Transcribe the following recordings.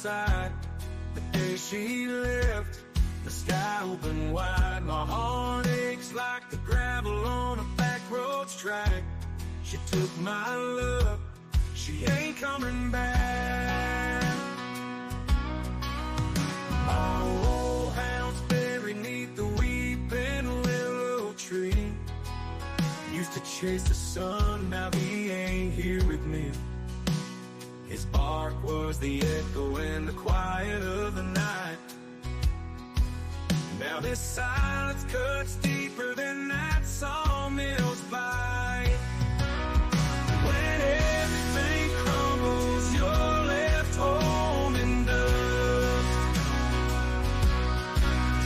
side. The day she left, the sky opened wide. My heart aches like the gravel on a back roads track. She took my love, she ain't coming back. My old house buried neath the weeping willow tree. Used to chase the sun, now he ain't here with me. His bark was the echo in the quiet of the night. Now this silence cuts deeper than that sawmill's bite. When everything crumbles, you're left home in dust.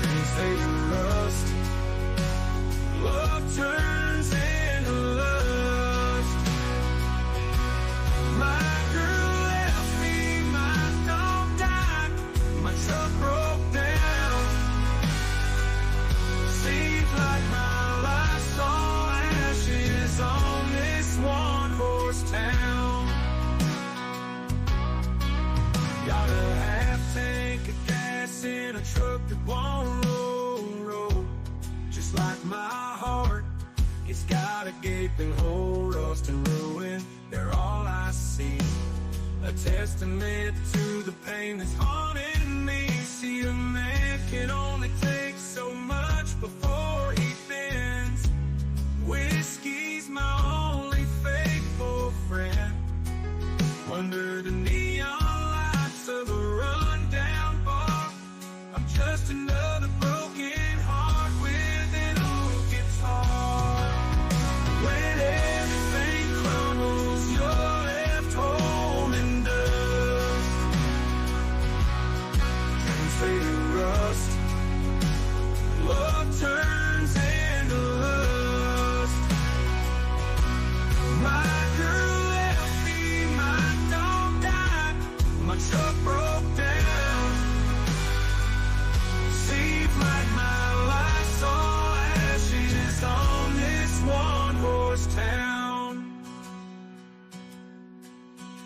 Dreams fade to rust, love turns into lust. My girl left me, my dog died, my truck broke down. Seems like my life's all ashes on this one-horse town. Got a half tank of gas in a truck that won't roll. Just like my heart, it's got a gaping hole. Rust and ruin, they're all I see. A testament to the pain that's haunting me. See, a man can only take so much before he bends. Whiskey's my only faithful friend. Under the neon lights of a rundown bar, I'm just another broken heart with an old guitar. When everything crumbles, you're left home in dust. Dreams fade to rust, love turns into lust. My girl left me, my dog died, my truck broke down. Seems like my life's all ashes on this one-horse town.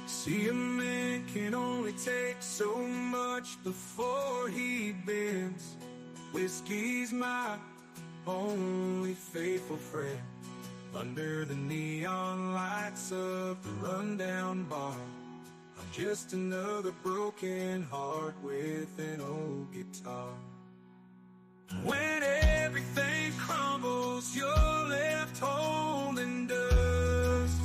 See, a man can only take so much before he bends. Whiskey's my only faithful friend. Under the neon lights of the rundown bar, I'm just another broken heart with an old guitar. When everything crumbles, you're left holding dust.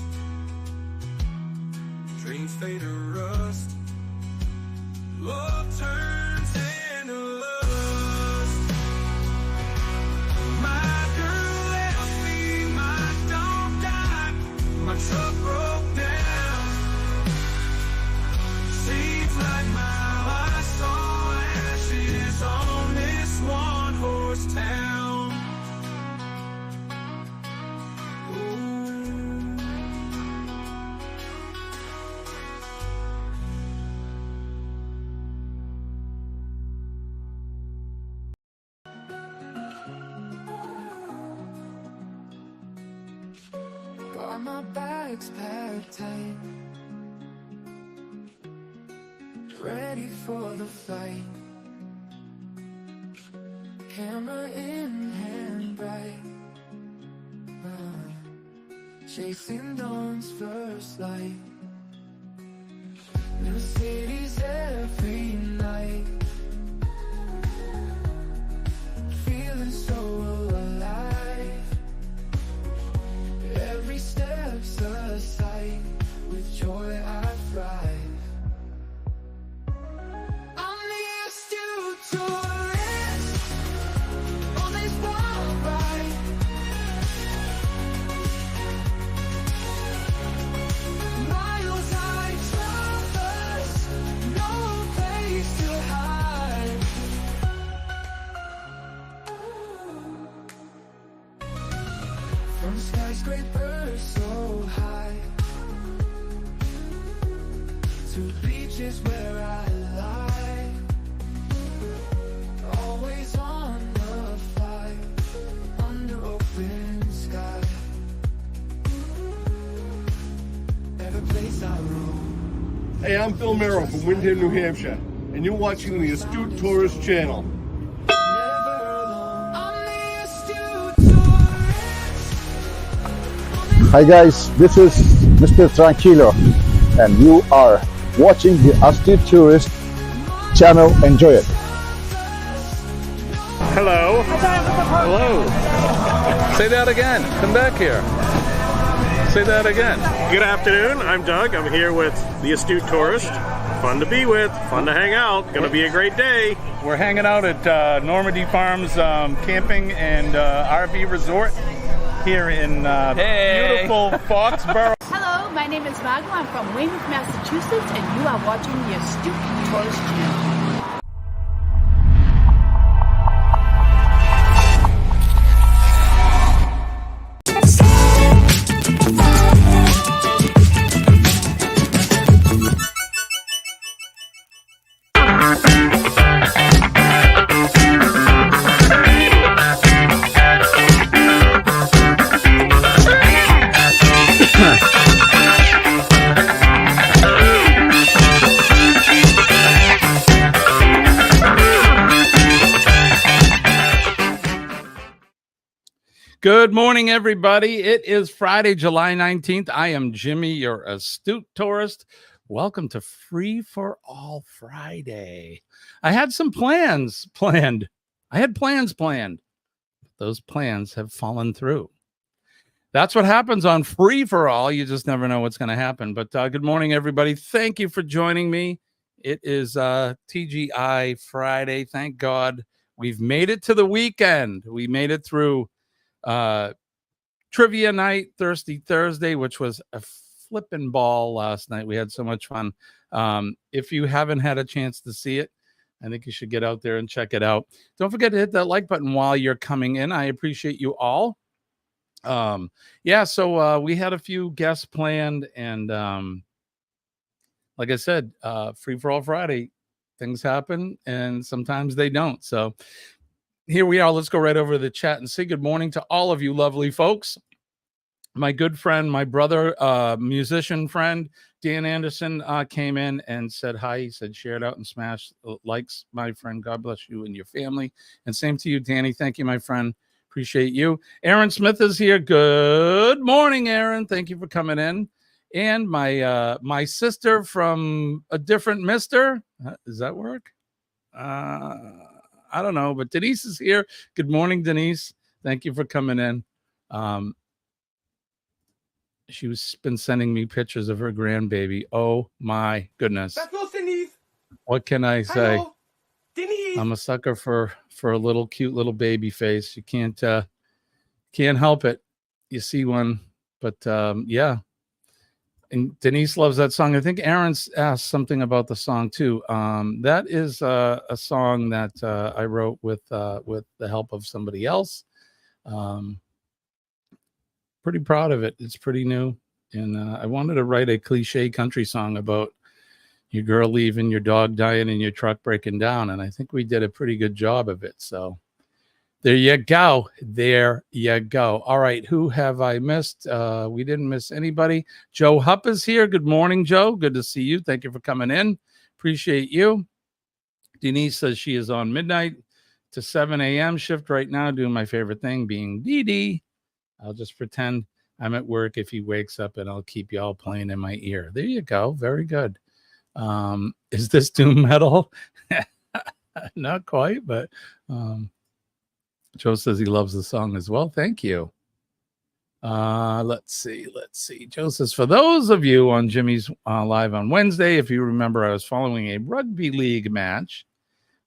Dreams fade to rust, love turns into lust. My girl left me, my dog died, my truck broke down. Seems like my life's all ashes on this one-horse town. Got my bags packed tight, ready for the flight. Camera in hand bright, chasing dawn's first light. New cities every night, feeling so alive. Every step's a sight, with joy I thrive. I missed you to rest on this wild ride. Miles I traverse, no place to hide. From skyscrapers so high to beaches where I lie, always on the fly, under open sky. Every place I roam. Hey, I'm Phil Merrill from Windham, New Hampshire. and you're watching the Astute Tourist channel. Hi guys, this is Mr. Tranquilo and you are watching the Astute Tourist channel. Enjoy it. Hello. Hello. Say that again. Come back here. Say that again. Good afternoon, I'm Doug. I'm here with the Astute Tourist. Fun to be with, fun to hang out. Gonna be a great day. We're hanging out at Normandy Farms Camping and RV Resort here in beautiful Foxborough. Hello, my name is Margo. I'm from Weymouth, Massachusetts, and you are watching the Astute Tourist channel. Good morning, everybody. It is Friday, July 19th. I am Jimmy, your Astute Tourist. Welcome to Free for All Friday. I had some plans planned. Those plans have fallen through. That's what happens on Free for All. You just never know what's going to happen. But good morning, everybody. Thank you for joining me. It is TGI Friday. Thank God we've made it to the weekend. We made it through trivia night, Thirsty Thursday, which was a flippin' ball last night. We had so much fun. If you haven't had a chance to see it, I think you should get out there and check it out. Don't forget to hit that like button while you're coming in. I appreciate you all. So we had a few guests planned, and like I said, Free for All Friday, things happen and sometimes they don't. So here we are. Let's go right over to the chat and say good morning to all of you lovely folks. My good friend, my brother, musician friend, Dan Anderson came in and said hi. He said, share it out and smash likes, my friend. God bless you and your family. And same to you, Danny. Thank you, my friend. Appreciate you. Aaron Smith is here. Good morning, Aaron. Thank you for coming in. And my sister from a different mister. Does that work? I don't know, but Denise is here. Good morning, Denise. Thank you for coming in. She's been sending me pictures of her grandbaby. Oh my goodness. That's not Denise. What can I say? Hello, Denise. I'm a sucker for a little cute little baby face. You can't help it. You see one, but yeah. And Denise loves that song. I think Aaron's asked something about the song too. That is a song that I wrote with the help of somebody else. Pretty proud of it. It's pretty new, and I wanted to write a cliche country song about your girl leaving, your dog dying, and your truck breaking down. And I think we did a pretty good job of it. So there you go. There you go. All right. Who have I missed? We didn't miss anybody. Joe Hupp is here. Good morning, Joe. Good to see you. Thank you for coming in. Appreciate you. Denise says she is on midnight to 7 a.m. shift right now, doing my favorite thing, being DD. I'll just pretend I'm at work if he wakes up, and I'll keep y'all playing in my ear. There you go. Very good. Is this doom metal? Not quite, but Joe says he loves the song as well. Thank you. Let's see. Joe says, for those of you on Jimmy's Live on Wednesday, if you remember, I was following a rugby league match.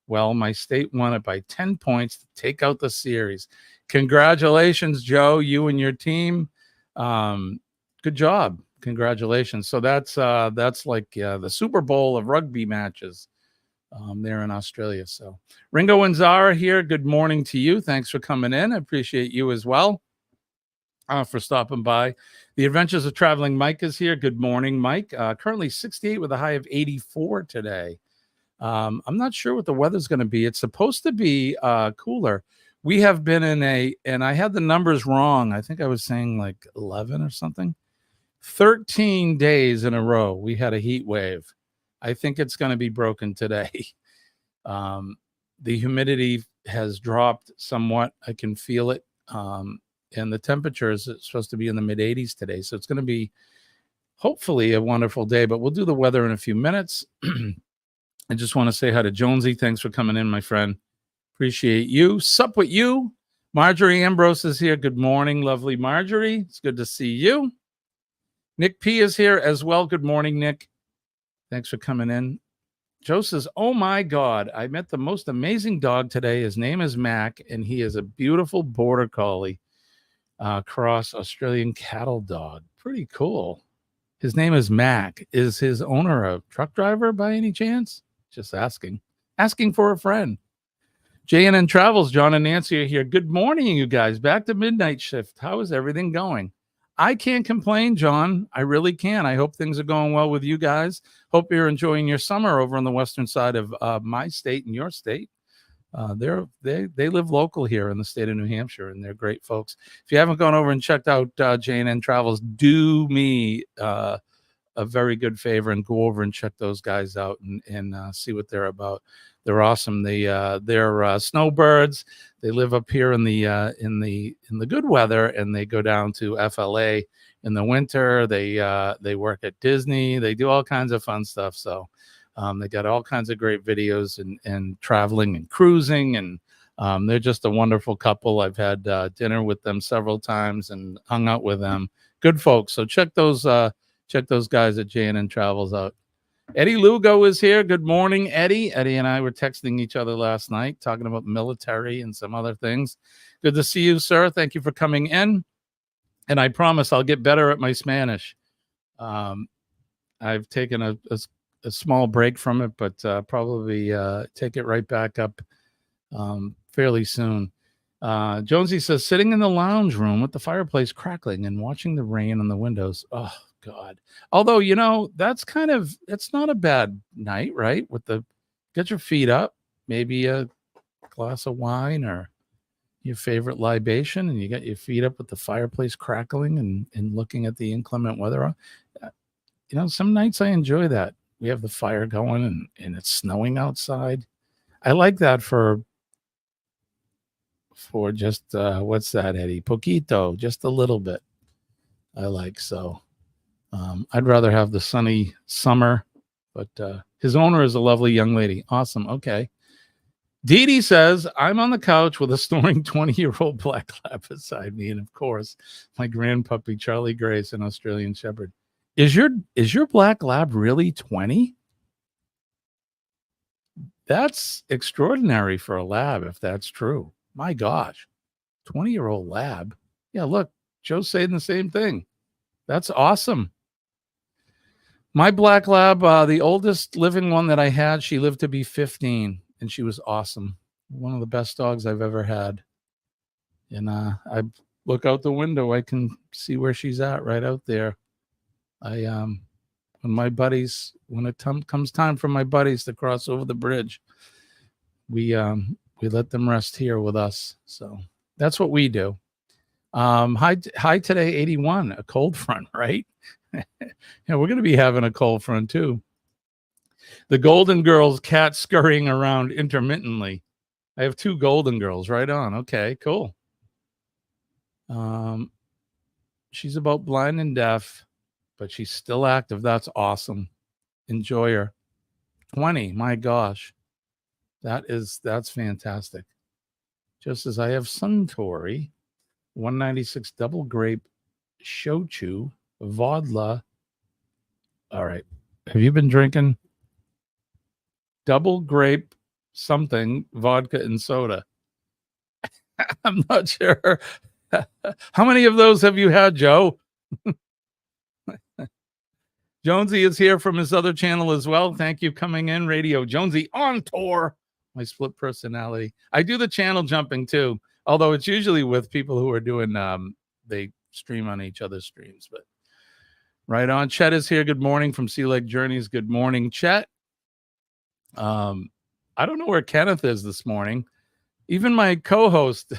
Well, my state won it by 10 points to take out the series. Congratulations, Joe, you and your team. Good job. Congratulations. So that's like the Super Bowl of rugby matches there in Australia. So Ringo and Zara here. Good morning to you. Thanks for coming in. I appreciate you as well for stopping by. The Adventures of Traveling Mike is here. Good morning, Mike. Currently 68 with a high of 84 today. I'm not sure what the weather's going to be. It's supposed to be cooler. We have been and I had the numbers wrong. I think I was saying like 11 or something. 13 days in a row, we had a heat wave. I think it's going to be broken today. The humidity has dropped somewhat. I can feel it. And the temperature is supposed to be in the mid 80s today. So it's going to be hopefully a wonderful day, but we'll do the weather in a few minutes. I just want to say hi to Jonesy. Thanks for coming in, my friend. Appreciate you. Sup with you. Marjorie Ambrose is here. Good morning, lovely Marjorie. It's good to see you. Nick P is here as well. Good morning, Nick. Thanks for coming in. Joe says, oh my God, I met the most amazing dog today. His name is Mac, and he is a beautiful border collie, cross Australian cattle dog. Pretty cool. His name is Mac. Is his owner a truck driver by any chance? Just asking for a friend. JNN Travels, John and Nancy are here. Good morning, you guys. Back to midnight shift. How is everything going? I can't complain, John. I really can't. I hope things are going well with you guys. Hope you're enjoying your summer over on the western side of my state and your state. They live local here in the state of New Hampshire, and they're great folks. If you haven't gone over and checked out JNN Travels, do me a very good favor and go over and check those guys out and see what they're about. They're awesome. They're snowbirds. They live up here in the good weather, and they go down to FLA in the winter. They work at Disney. They do all kinds of fun stuff. So they got all kinds of great videos and traveling and cruising, and they're just a wonderful couple. I've had dinner with them several times and hung out with them. Good folks. So check those guys at JNN Travels out. Eddie Lugo is here. Good morning, Eddie. Eddie and I were texting each other last night, talking about military and some other things. Good to see you, sir. Thank you for coming in. And I promise I'll get better at my Spanish. I've taken a small break from it, but probably take it right back up fairly soon. Jonesy says, sitting in the lounge room with the fireplace crackling and watching the rain on the windows. Oh, God. Although, it's not a bad night, right? Get your feet up, maybe a glass of wine or your favorite libation, and you got your feet up with the fireplace crackling and looking at the inclement weather. Some nights I enjoy that. We have the fire going and it's snowing outside. I like that for just, what's that, Eddie? Poquito, just a little bit. I like so. I'd rather have the sunny summer, but his owner is a lovely young lady. Awesome. Okay. Dee Dee says, I'm on the couch with a snoring 20-year-old black lab beside me. And of course, my grandpuppy, Charlie Grace, an Australian Shepherd. Is your black lab really 20? That's extraordinary for a lab, if that's true. My gosh, 20-year-old lab. Yeah, look, Joe's saying the same thing. That's awesome. My black lab, the oldest living one that I had, she lived to be 15, and she was awesome. One of the best dogs I've ever had. And I look out the window, I can see where she's at right out there. When it comes time for my buddies to cross over the bridge, we let them rest here with us. So that's what we do. High today, 81, a cold front, right? Yeah, we're going to be having a cold front too. The Golden Girls cat scurrying around intermittently. I have 2 Golden Girls. Right on. Okay, cool. She's about blind and deaf, but she's still active. That's awesome. Enjoy her. 20. My gosh. That's fantastic. Just as I have Suntory, 196 double grape shochu vodka. All right. Have you been drinking double grape something vodka and soda? I'm not sure. How many of those have you had, Joe? Jonesy is here from his other channel as well. Thank you coming in, Radio Jonesy on tour. My split personality. I do the channel jumping too, although it's usually with people who are doing they stream on each other's streams. But right on. Chet is here. Good morning from Sea Lake Journeys. Good morning, Chet. I don't know where Kenneth is this morning. Even my co-host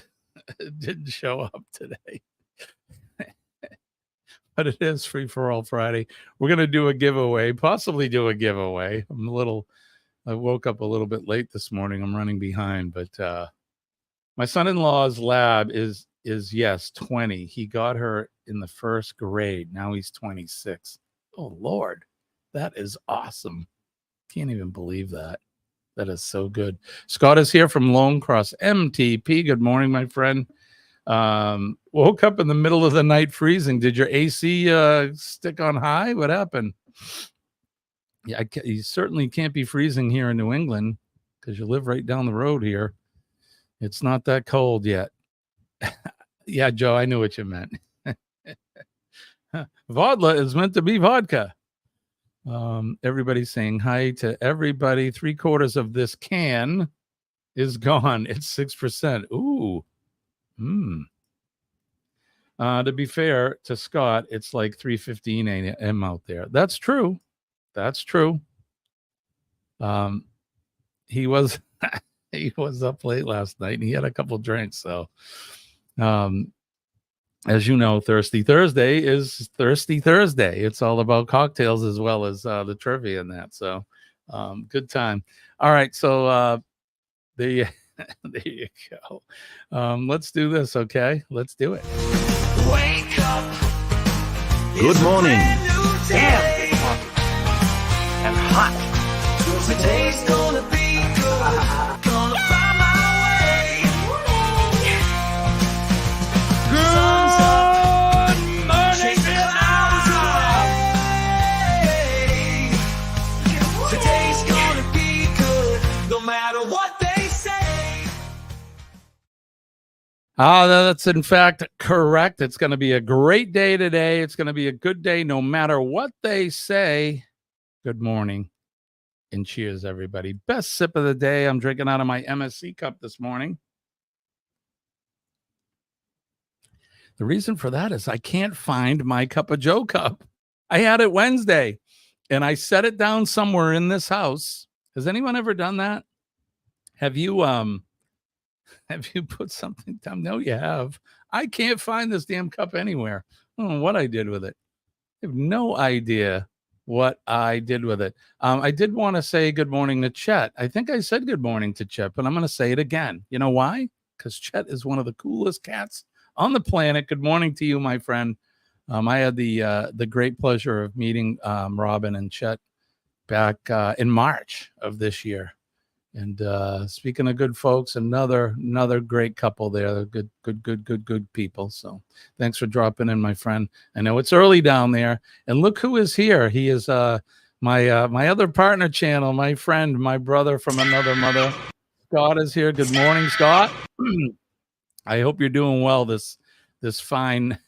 didn't show up today. but it is Free for All Friday. We're going to do a giveaway, possibly do a giveaway. I woke up a little bit late this morning. I'm running behind, but my son-in-law's lab is yes, 20. He got her in the first grade. Now he's 26. Oh, Lord. That is awesome. Can't even believe that. That is so good. Scott is here from Lone Cross MTP. Good morning, my friend. Woke up in the middle of the night freezing. Did your AC stick on high? What happened? Yeah, you certainly can't be freezing here in New England because you live right down the road here. It's not that cold yet. Yeah, Joe, I knew what you meant. Vodka is meant to be vodka. Everybody's saying hi to everybody. 3/4 of this can is gone. It's 6%. Ooh. To be fair to Scott, it's like 3:15 a.m. out there. That's true. That's true. He was he was up late last night and he had a couple drinks. So, as you know, Thirsty Thursday is Thirsty Thursday. It's all about cocktails as well as the trivia and that. So, good time. All right. So, there you go. Let's do this. Okay. Let's do it. Wake up. Good morning. Damn. And hot. Today's gonna be good. Gonna find my way. Sun's up. Chase the clouds away. Today's gonna be good. No matter what they say. That's in fact correct. It's going to be a great day today. It's going to be a good day no matter what they say. Good morning and cheers, everybody. Best sip of the day. I'm drinking out of my MSC cup this morning. The reason for that is I can't find my Cup of Joe cup. I had it Wednesday and I set it down somewhere in this house. Has anyone ever done that? Have you put something down? No, you have. I can't find this damn cup anywhere. I don't know what I did with it. I have no idea what I did with it. I did want to say good morning to Chet. I think I said good morning to Chet, but I'm going to say it again. You know why? Because Chet is one of the coolest cats on the planet. Good morning to you, my friend. I had the great pleasure of meeting Robin and Chet back in March of this year. And speaking of good folks, another great couple there. They're good people. So thanks for dropping in, my friend. I know it's early down there. And look who is here. He is my other partner channel, my friend, my brother from another mother. Scott is here. Good morning, Scott. I hope you're doing well this fine,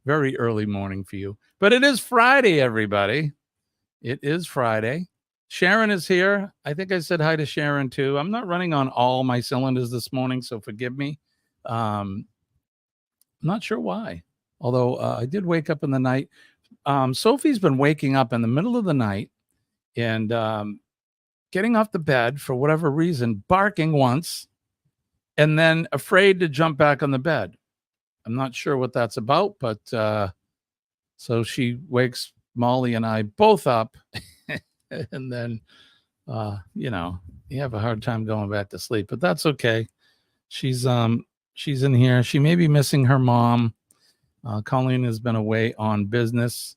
very early morning for you. But it is Friday, everybody. It is Friday. Sharon is here. I think I said hi to Sharon too. I'm not running on all my cylinders this morning, so forgive me. I'm not sure why, although I did wake up in the night. Sophie's been waking up in the middle of the night and getting off the bed for whatever reason, barking once, and then afraid to jump back on the bed. I'm not sure what that's about, but so she wakes Molly and I both up. And then, you have a hard time going back to sleep, but that's okay. She's in here. She may be missing her mom. Colleen has been away on business.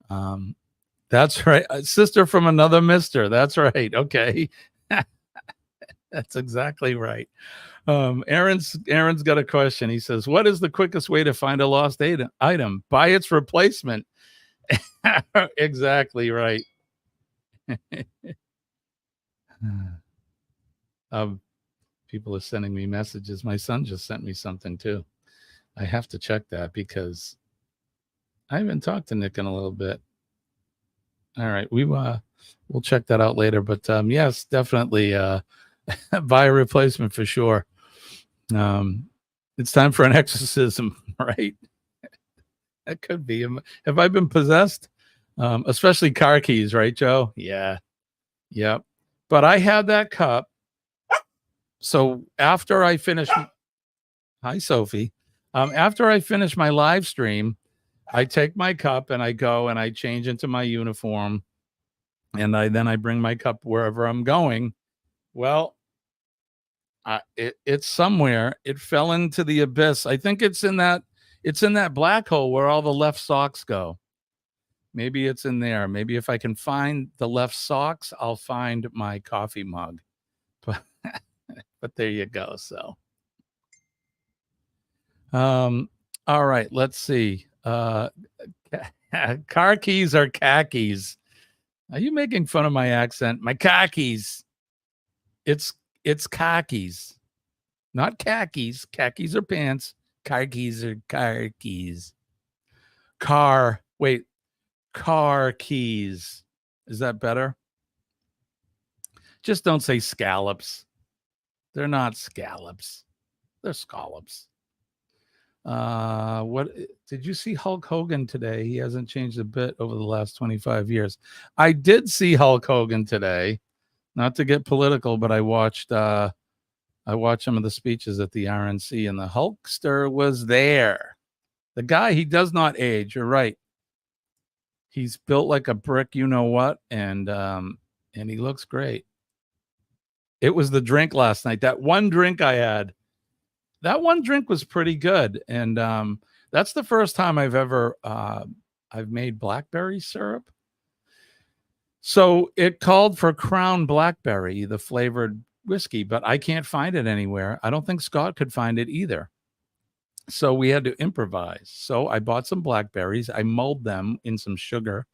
That's right. Sister from another mister. That's right. Okay. That's exactly right. Aaron's got a question. He says, what is the quickest way to find a lost item? Buy its replacement. Exactly right. People are sending me messages. My son just sent me something too. I have to check that because I haven't talked to Nick in a little bit. All right, we'll check that out later. But yes, definitely buy a replacement for sure. It's time for an exorcism, right? That could be. Have I been possessed? Especially car keys, right, Joe? Yeah. Yep. But I had that cup. So after I finished, hi, Sophie. After I finished my live stream, I take my cup and I go and I change into my uniform, and then I bring my cup wherever I'm going. Well, it's somewhere. It fell into the abyss. I think it's in that black hole where all the left socks go. Maybe it's in there. Maybe if I can find the left socks, I'll find my coffee mug. But but there you go. So all right, let's see. Car keys or khakis? Are you making fun of my accent? My khakis. It's khakis, not khakis. Khakis are pants. Car keys are car keys. Car keys. Is that better? Just don't say scallops. They're not scallops. They're scallops. What did you see Hulk Hogan today? He hasn't changed a bit over the last 25 years. I did see Hulk Hogan today. Not to get political, but I watched some of the speeches at the RNC, and the Hulkster was there. The guy, he does not age. You're right. He's built like a brick, you know what, and he looks great. It was the drink last night. That one drink I had. That one drink was pretty good, and that's the first time I've made blackberry syrup. So it called for Crown Blackberry, the flavored whiskey, but I can't find it anywhere. I don't think Scott could find it either. So we had to improvise. So I bought some blackberries. I mulled them in some sugar,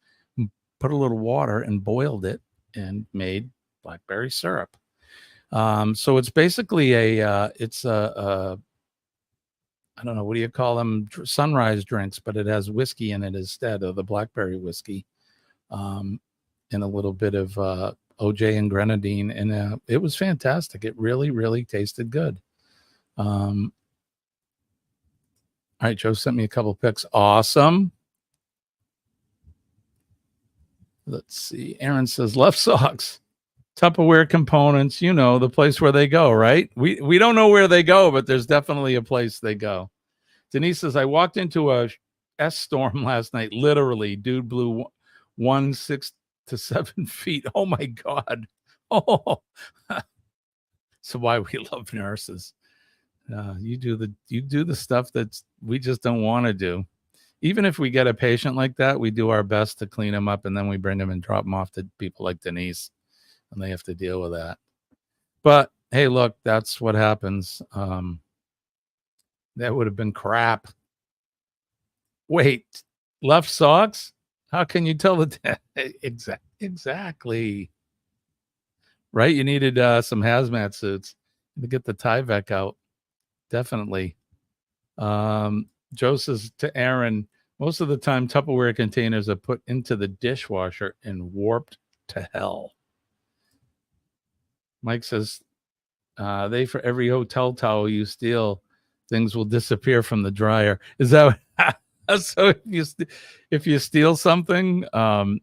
put a little water, and boiled it, and made blackberry syrup. So it's basically I don't know, what do you call them? Sunrise drinks, but it has whiskey in it instead of the blackberry whiskey, and a little bit of OJ and grenadine, and it was fantastic. It really, really tasted good. All right, Joe sent me a couple pics. Awesome. Let's see. Aaron says left socks. Tupperware components, you know, the place where they go, right? We don't know where they go, but there's definitely a place they go. Denise says, I walked into a S storm last night. Literally, dude blew 6 to 7 feet. Oh my God. Oh, so why we love nurses. You do the stuff that we just don't want to do. Even if we get a patient like that, we do our best to clean them up, and then we bring them and drop them off to people like Denise, and they have to deal with that. But hey, look, that's what happens. That would have been crap. Wait, left socks? How can you tell the exactly? Right, you needed some hazmat suits to get the Tyvek out. Definitely. Joe says to Aaron, most of the time Tupperware containers are put into the dishwasher and warped to hell. Mike says, they for every hotel towel you steal, things will disappear from the dryer. Is that so? If you steal something, like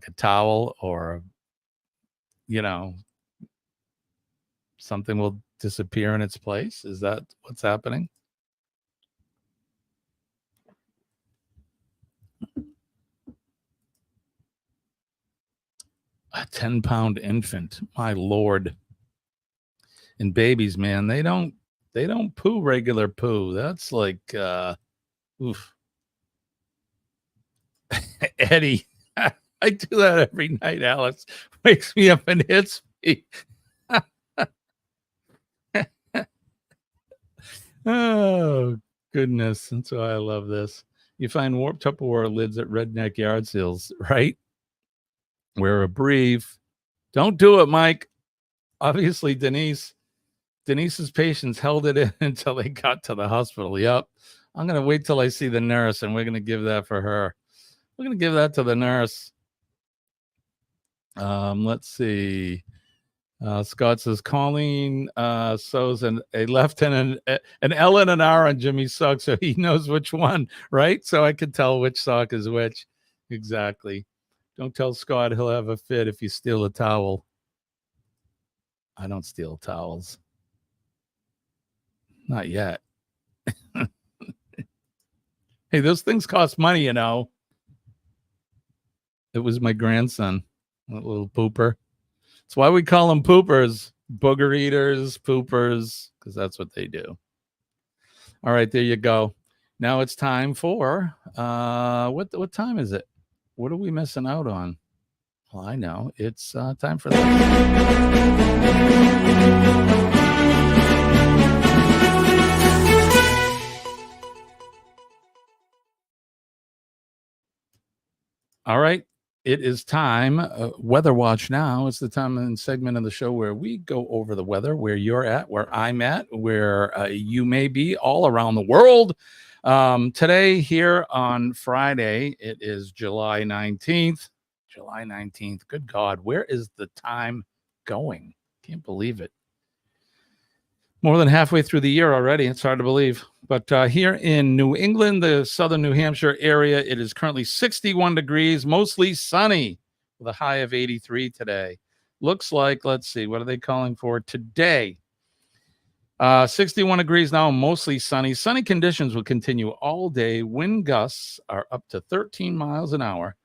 a towel, or something will disappear in its place. Is that what's happening? A 10-pound infant, my Lord. And babies, man, they don't poo regular poo. That's like oof. Eddie, I do that every night. Alex wakes me up and hits me. Oh goodness, that's why I love this. You find warped Tupperware lids at redneck yard sales, right? Wear a brief. Don't do it, Mike. Obviously, Denise's patients held it in until they got to the hospital. Yep. I'm going to wait till I see the nurse, and we're going to give that for her. We're going to give that to the nurse. Let's see. Scott says, Colleen sews a left and an L and an R on Jimmy's sock, so he knows which one, right? So I can tell which sock is which. Exactly. Don't tell Scott he'll have a fit if you steal a towel. I don't steal towels. Not yet. Hey, those things cost money, you know. It was my grandson, that little pooper. That's why we call them poopers, booger eaters, poopers, because that's what they do. All right, there you go. Now it's time for what time is it? What are we missing out on? Well, I know it's time for that. All right. It is time. Weather Watch now is the time and segment of the show where we go over the weather, where you're at, where I'm at, where you may be all around the world. Today, here on Friday, it is July 19th. July 19th. Good God, where is the time going? Can't believe it. More than halfway through the year already. It's hard to believe. But here in New England, the southern New Hampshire area, it is currently 61 degrees, mostly sunny, with a high of 83 today. Looks like, let's see, what are they calling for today? 61 degrees now, mostly sunny. Sunny conditions will continue all day. Wind gusts are up to 13 miles an hour.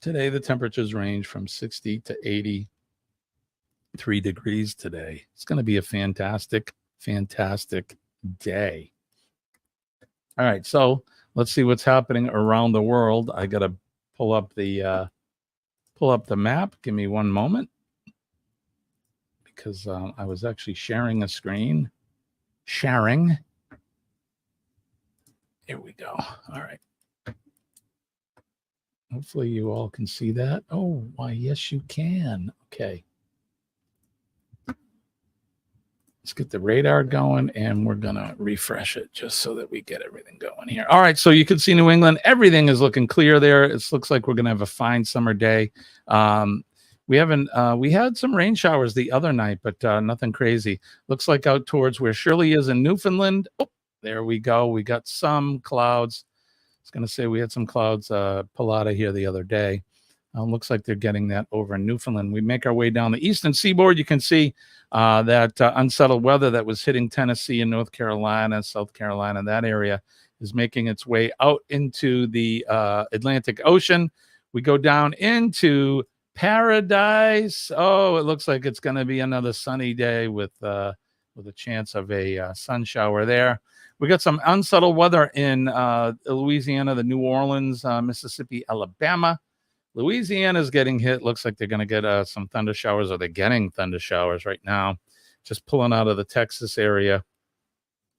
Today, the temperatures range from 60 to 83 degrees today. It's going to be a fantastic, fantastic day. All right, so let's see what's happening around the world. I got to pull up the map. Give me one moment, because I was actually sharing a screen. Sharing. Here we go. All right. Hopefully you all can see that. Oh, why, yes, you can. Okay. Let's get the radar going, and we're going to refresh it just so that we get everything going here. All right, so you can see New England. Everything is looking clear there. It looks like we're going to have a fine summer day. We had some rain showers the other night, but nothing crazy. Looks like out towards where Shirley is in Newfoundland. Oh, there we go. We got some clouds. I was going to say we had some clouds pull out of here the other day. Looks like they're getting that over in Newfoundland. We make our way down the eastern seaboard. You can see that unsettled weather that was hitting Tennessee and North Carolina, South Carolina, that area is making its way out into the Atlantic Ocean. We go down into Paradise. Oh, it looks like it's going to be another sunny day with a chance of a sun shower there. We got some unsettled weather in Louisiana, the New Orleans, Mississippi, Alabama. Louisiana is getting hit. Looks like they're going to get some thunder showers, or they're getting thunder showers right now. Just pulling out of the Texas area,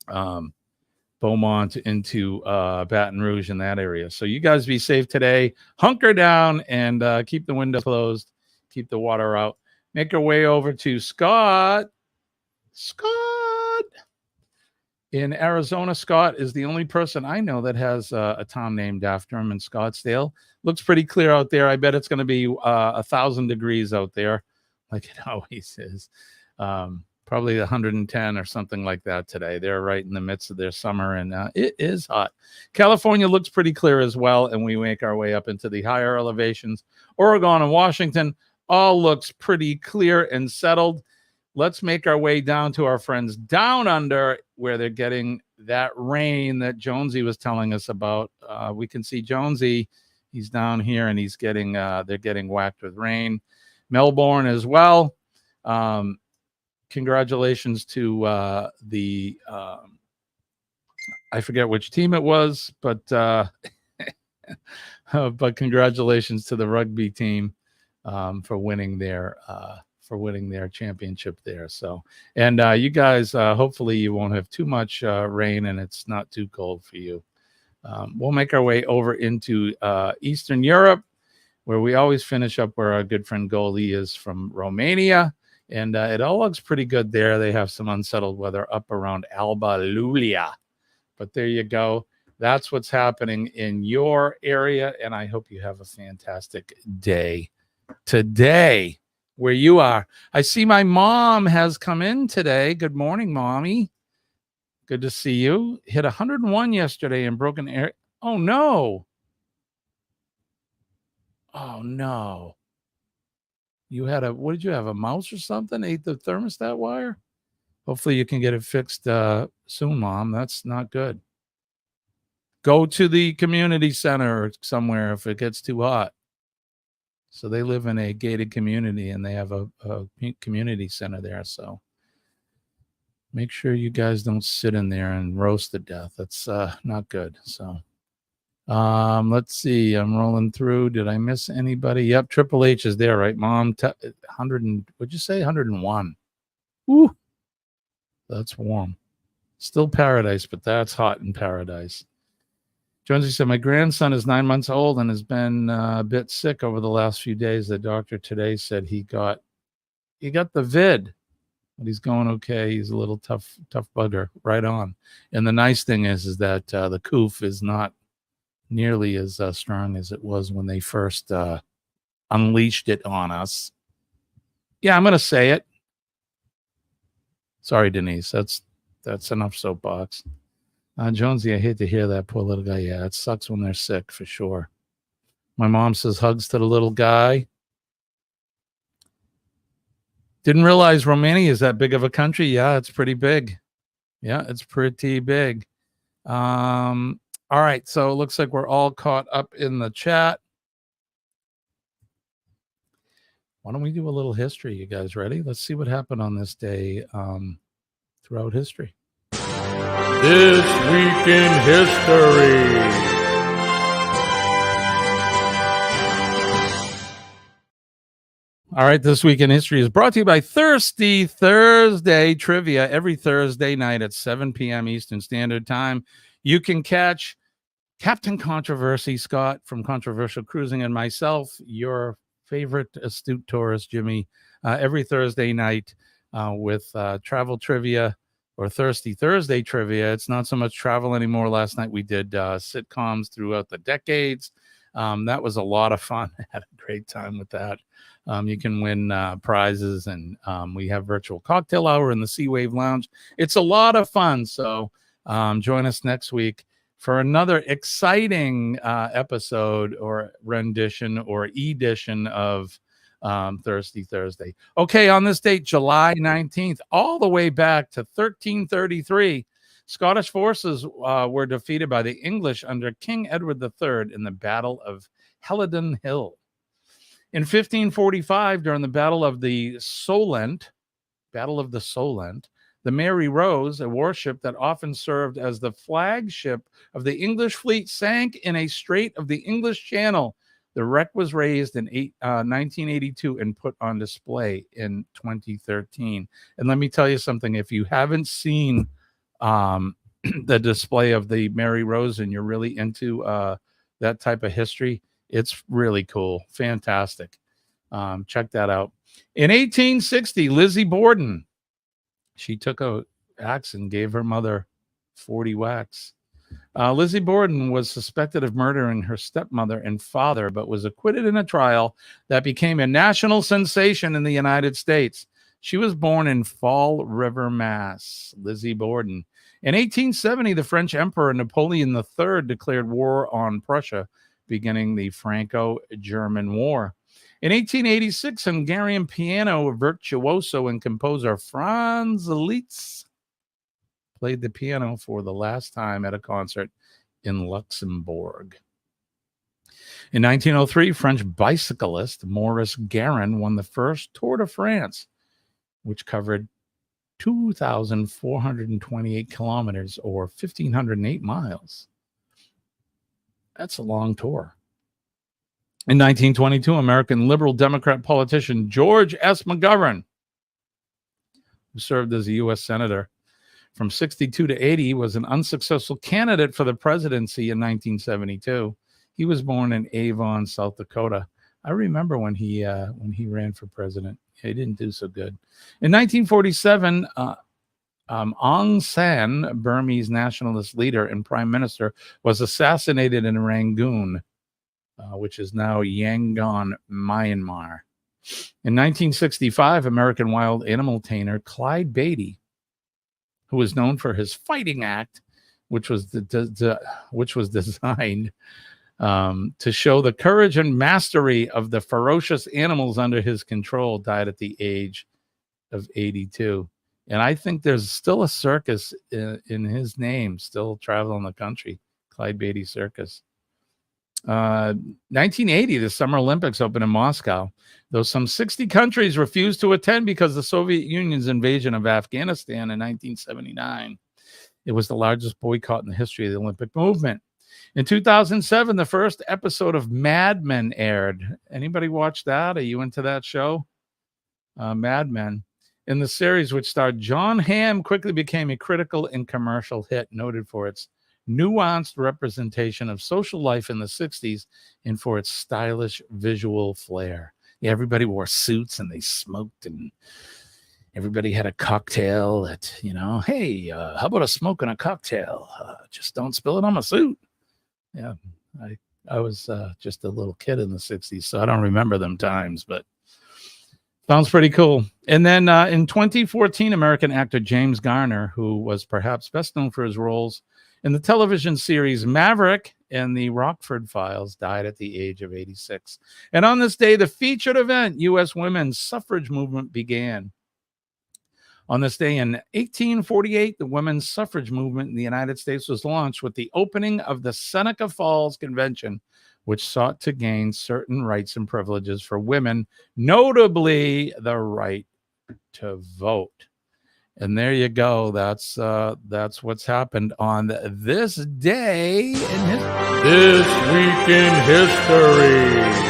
Beaumont into Baton Rouge in that area. So you guys be safe today. Hunker down and keep the window closed. Keep the water out. Make your way over to Scott. In Arizona. Scott is the only person I know that has a town named after him in Scottsdale. Looks pretty clear out there. I bet it's going to be 1,000 degrees out there, like it always is. Probably 110 or something like that today. They're right in the midst of their summer, and it is hot. California looks pretty clear as well, and we make our way up into the higher elevations. Oregon and Washington all looks pretty clear and settled. Let's make our way down to our friends down under, where they're getting that rain that Jonesy was telling us about. We can see Jonesy. He's down here, and he's getting they're getting whacked with rain. Melbourne as well. Congratulations to the I forget which team it was, but but congratulations to the rugby team for winning their championship there. So, and you guys, hopefully you won't have too much rain, and it's not too cold for you. We'll make our way over into Eastern Europe, where we always finish up where our good friend Goldie is from Romania. And it all looks pretty good there. They have some unsettled weather up around Alba Iulia. But there you go. That's what's happening in your area. And I hope you have a fantastic day today where you are. I see my mom has come in today. Good morning, Mommy. Good to see you. Hit 101 yesterday in broken air. Oh, no. Oh, no. You had what did you have, a mouse or something? Ate the thermostat wire? Hopefully you can get it fixed soon, Mom. That's not good. Go to the community center or somewhere if it gets too hot. So they live in a gated community and they have a community center there. So make sure you guys don't sit in there and roast to death. That's not good. So let's see. I'm rolling through. Did I miss anybody? Yep, Triple H is there, right, Mom? 100 and what'd you say? 101. Ooh, that's warm. Still paradise, but that's hot in paradise. Jonesy said, my grandson is 9 months old and has been a bit sick over the last few days. The doctor today said he got the vid, but he's going okay. He's a little tough bugger. Right on. And the nice thing is that the coof is not nearly as strong as it was when they first unleashed it on us. Yeah, I'm going to say it. Sorry, Denise. That's enough soapbox. Jonesy, I hate to hear that, poor little guy. Yeah, it sucks when they're sick, for sure. My mom says hugs to the little guy. Didn't realize Romania is that big of a country. Yeah, it's pretty big. Yeah, it's pretty big. All right, so it looks like we're all caught up in the chat. Why don't we do a little history? You guys ready? Let's see what happened on this day throughout history. This Week in History. All right, This Week in History is brought to you by Thirsty Thursday Trivia. Every Thursday night at 7 p.m. Eastern Standard Time, you can catch Captain Controversy, Scott from Controversial Cruising, and myself, your favorite astute tourist, Jimmy, every Thursday night with travel trivia or Thirsty Thursday trivia. It's not so much travel anymore. Last night we did sitcoms throughout the decades. That was a lot of fun. I had a great time with that. You can win prizes, and we have virtual cocktail hour in the Sea Wave Lounge. It's a lot of fun. So join us next week for another exciting episode or rendition or edition of Thirsty Thursday. Okay, on this date, July 19th, all the way back to 1333, Scottish forces were defeated by the English under King Edward III in the Battle of Helidon Hill. In 1545, during the Battle of the Solent, the Mary Rose, a warship that often served as the flagship of the English fleet, sank in a strait of the English Channel. The wreck was raised in 1982 and put on display in 2013. And let me tell you something, if you haven't seen the display of the Mary Rose and you're really into that type of history, it's really cool. Fantastic. Check that out. In 1860, Lizzie Borden, she took an axe and gave her mother 40 whacks. Lizzie Borden was suspected of murdering her stepmother and father, but was acquitted in a trial that became a national sensation in the United States. She was born in Fall River, Mass. Lizzie Borden. In 1870, the French Emperor Napoleon III declared war on Prussia, beginning the Franco-German War. In 1886, Hungarian piano virtuoso and composer Franz Liszt played the piano for the last time at a concert in Luxembourg. In 1903, French bicyclist Maurice Garin won the first Tour de France, which covered 2,428 kilometers or 1,508 miles. That's a long tour. In 1922, American liberal Democrat politician George S. McGovern, who served as a U.S. Senator from 62 to 80, was an unsuccessful candidate for the presidency in 1972. He was born in Avon, South Dakota. I remember when he ran for president. He didn't do so good. In 1947, Aung San, Burmese nationalist leader and prime minister, was assassinated in Rangoon, which is now Yangon, Myanmar. In 1965, American wild animal tamer Clyde Beatty, who was known for his fighting act, which was designed to show the courage and mastery of the ferocious animals under his control, died at the age of 82. And I think there's still a circus in his name, still traveling the country. Clyde Beatty Circus. 1980, the Summer Olympics opened in Moscow. Though some 60 countries refused to attend because of the Soviet Union's invasion of Afghanistan in 1979. It was the largest boycott in the history of the Olympic movement. In 2007, the first episode of Mad Men aired. Anybody watch that? Are you into that show? Mad Men. In the series, which starred John Hamm, quickly became a critical and commercial hit, noted for its nuanced representation of social life in the 60s and for its stylish visual flair. Yeah, everybody wore suits and they smoked, and everybody had a cocktail that, hey, how about a smoke and a cocktail? Just don't spill it on my suit. Yeah, I was just a little kid in the 60s, so I don't remember them times, but sounds pretty cool. And then in 2014, American actor James Garner, who was perhaps best known for his roles in the television series Maverick and the Rockford Files, died at the age of 86. And on this day, the featured event, U.S. women's suffrage movement, began. On this day in 1848, the women's suffrage movement in the United States was launched with the opening of the Seneca Falls Convention, which sought to gain certain rights and privileges for women, notably the right to vote. And there you go. That's what's happened on this day in This Week in History.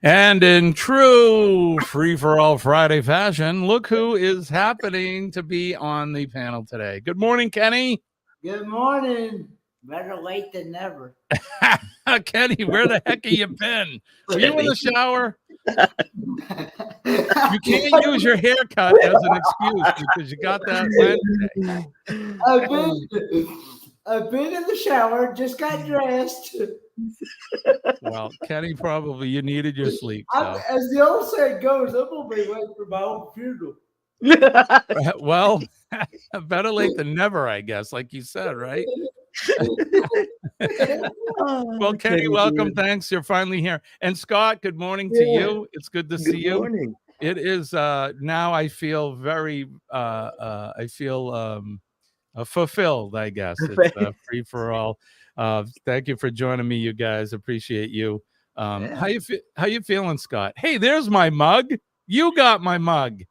And in true free-for-all Friday fashion, look who is happening to be on the panel today. Good morning, Kenny. Good morning. Better late than never. Kenny, where the heck have you been? Were you in the shower? You can't use your haircut as an excuse because you got that Wednesday. I've been in the shower, just got dressed. Well, Kenny, probably you needed your sleep. So. As the old saying goes, I'm going to be waiting for my own funeral. Well, better late than never, I guess, like you said, right? Well, Kenny, welcome. Thanks. You're finally here. And Scott, good morning to you. It's good to see you. Good morning. It is now I feel very fulfilled, I guess. It's free for all. Thank you for joining me, you guys. Appreciate you. How you feeling, Scott? Hey, there's my mug. You got my mug.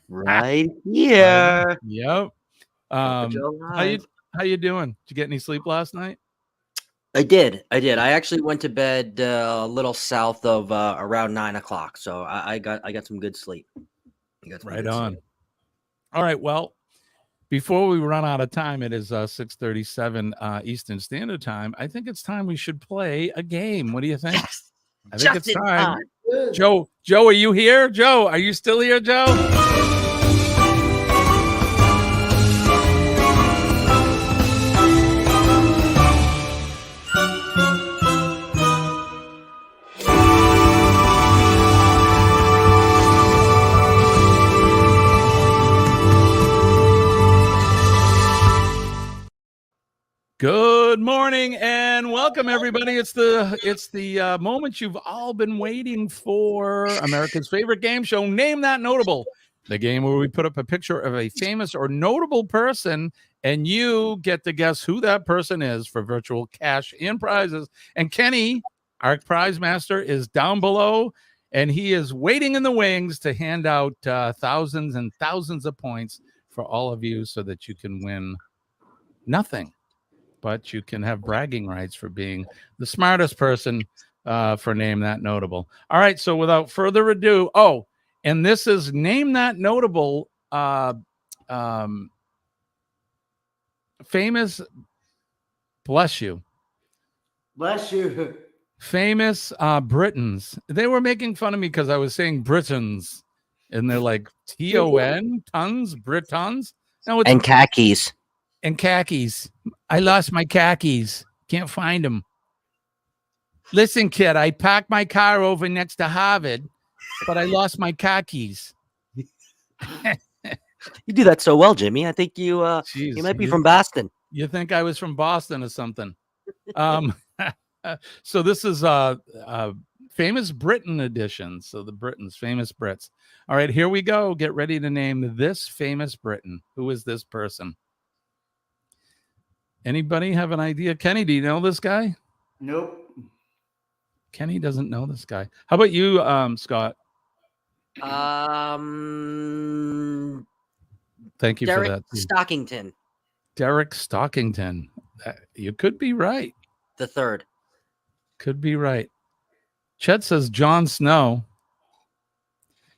Right here. Yep. How you doing? Did you get any sleep last night? I did. I actually went to bed a little south of around 9 o'clock, so I got some good sleep. Right on. All right. Well, before we run out of time, it is 6:37 Eastern Standard Time. I think it's time we should play a game. What do you think? I think it's time. Joe, are you here? Joe, are you still here, Joe? Good morning and welcome, everybody. It's the moment you've all been waiting for. America's favorite game show, Name That Notable. The game where we put up a picture of a famous or notable person and you get to guess who that person is for virtual cash and prizes. And Kenny, our prize master, is down below and he is waiting in the wings to hand out thousands and thousands of points for all of you so that you can win nothing. But you can have bragging rights for being the smartest person for Name That Notable. All right, so without further ado, and this is Name That Notable famous, bless you. Bless you. Famous Britons. They were making fun of me because I was saying Britons, and they're like T-O-N, tons, Britons. No, it's and khakis. And khakis. I lost my khakis. Can't find them. Listen, kid, I parked my car over next to Harvard, but I lost my khakis. You do that so well, Jimmy. I think you might be from Boston. You think I was from Boston or something? So this is famous Britain edition. So the Britons, famous Brits. All right, here we go. Get ready to name this famous Briton. Who is this person? Anybody have an idea? Kenny, do you know this guy? Nope. Kenny doesn't know this guy. How about you, Scott? Thank you Derek for that. Stockington, Derek Stockington. You could be right. the third. Could be right. Chet says Jon Snow.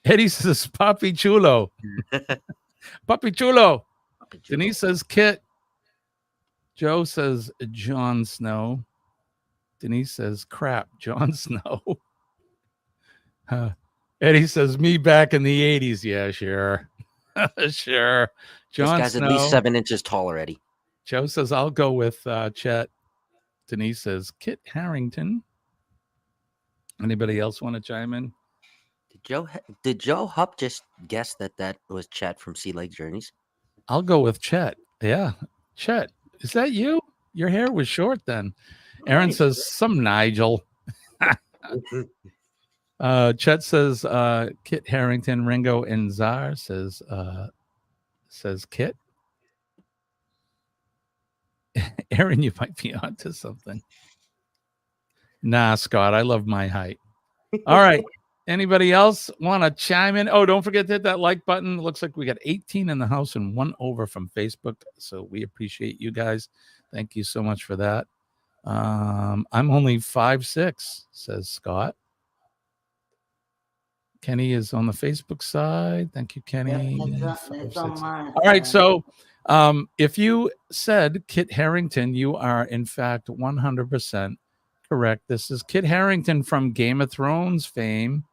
Eddie says Papi Chulo. Papi Chulo. Denise says Kit. Joe says Jon Snow. Denise says crap, Jon Snow. Eddie says me back in the 80s. Yeah, sure. Sure. Jon This guy's Snow. at least 7 inches taller, Eddie. Joe says I'll go with Chet. Denise says Kit Harington. Anybody else want to chime in? Did Joe Hupp just guess that was Chet from Sea Lake Journeys? I'll go with Chet. Yeah. Chet, is that you? Your hair was short then. Aaron says some Nigel. Chet says Kit Harington. Ringo and Czar says Kit. Aaron, you might be onto something. Nah, Scott, I love my height. All right. Anybody else want to chime in? Oh, don't forget to hit that like button. It looks like we got 18 in the house and 1 over from Facebook. So we appreciate you guys. Thank you so much for that. I'm only 5'6", says Scott. Kenny is on the Facebook side. Thank you, Kenny. It's on mine. All right. So if you said Kit Harington, you are in fact 100% correct. This is Kit Harington from Game of Thrones fame.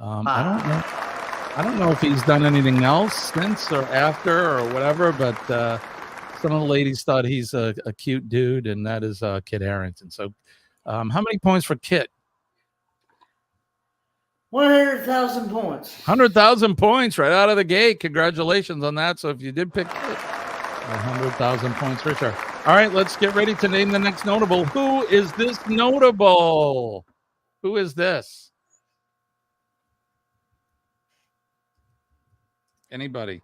I don't know if he's done anything else since or after or whatever, but some of the ladies thought he's a cute dude, and that is Kit Harington. So how many points for Kit? 100,000 points. 100,000 points right out of the gate. Congratulations on that. So if you did pick Kit, 100,000 points for sure. All right, let's get ready to name the next notable. Who is this notable? Who is this? Anybody?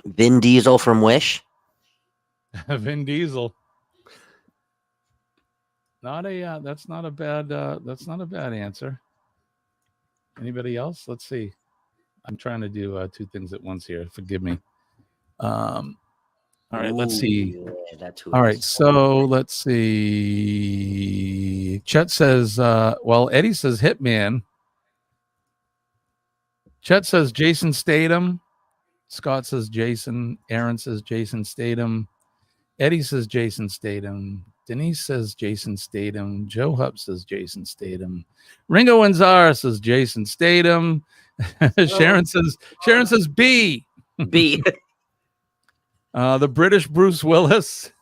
Vin Diesel from Wish. Vin Diesel. That's not a bad answer. Anybody else? Let's see. I'm trying to do 2 things at once here. Forgive me. All right, let's see. Yeah, that's who All it right, is. so let's see. Chet says, Eddie says Hitman. Chet says Jason Statham. Scott says Jason. Aaron says Jason Statham. Eddie says Jason Statham. Denise says Jason Statham. Joe Hupp says Jason Statham. Ringo and Czar says Jason Statham. Sharon says B. B. The British Bruce Willis.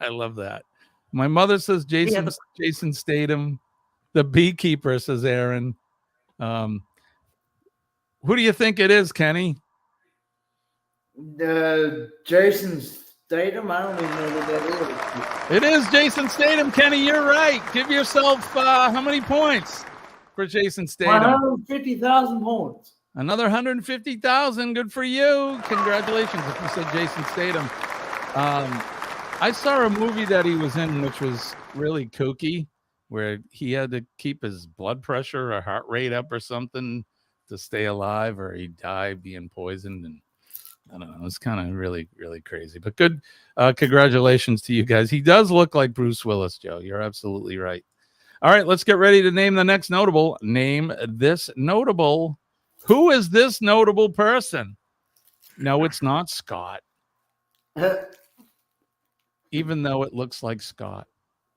I love that. My mother says Jason Statham. The Beekeeper says Aaron. Who do you think it is, Kenny? Jason Statham. I don't even know who that is. It is Jason Statham, Kenny. You're right. Give yourself how many points for Jason Statham? 150,000 points. Another 150,000. Good for you. Congratulations if you said Jason Statham. I saw a movie that he was in, which was really kooky, where he had to keep his blood pressure or heart rate up or something to stay alive, or he'd die being poisoned. And I don't know. It's kind of really, really crazy. But good. Congratulations to you guys. He does look like Bruce Willis, Joe. You're absolutely right. All right, let's get ready to name the next notable. Name this notable. Who is this notable person? No, it's not Scott. Even though it looks like Scott,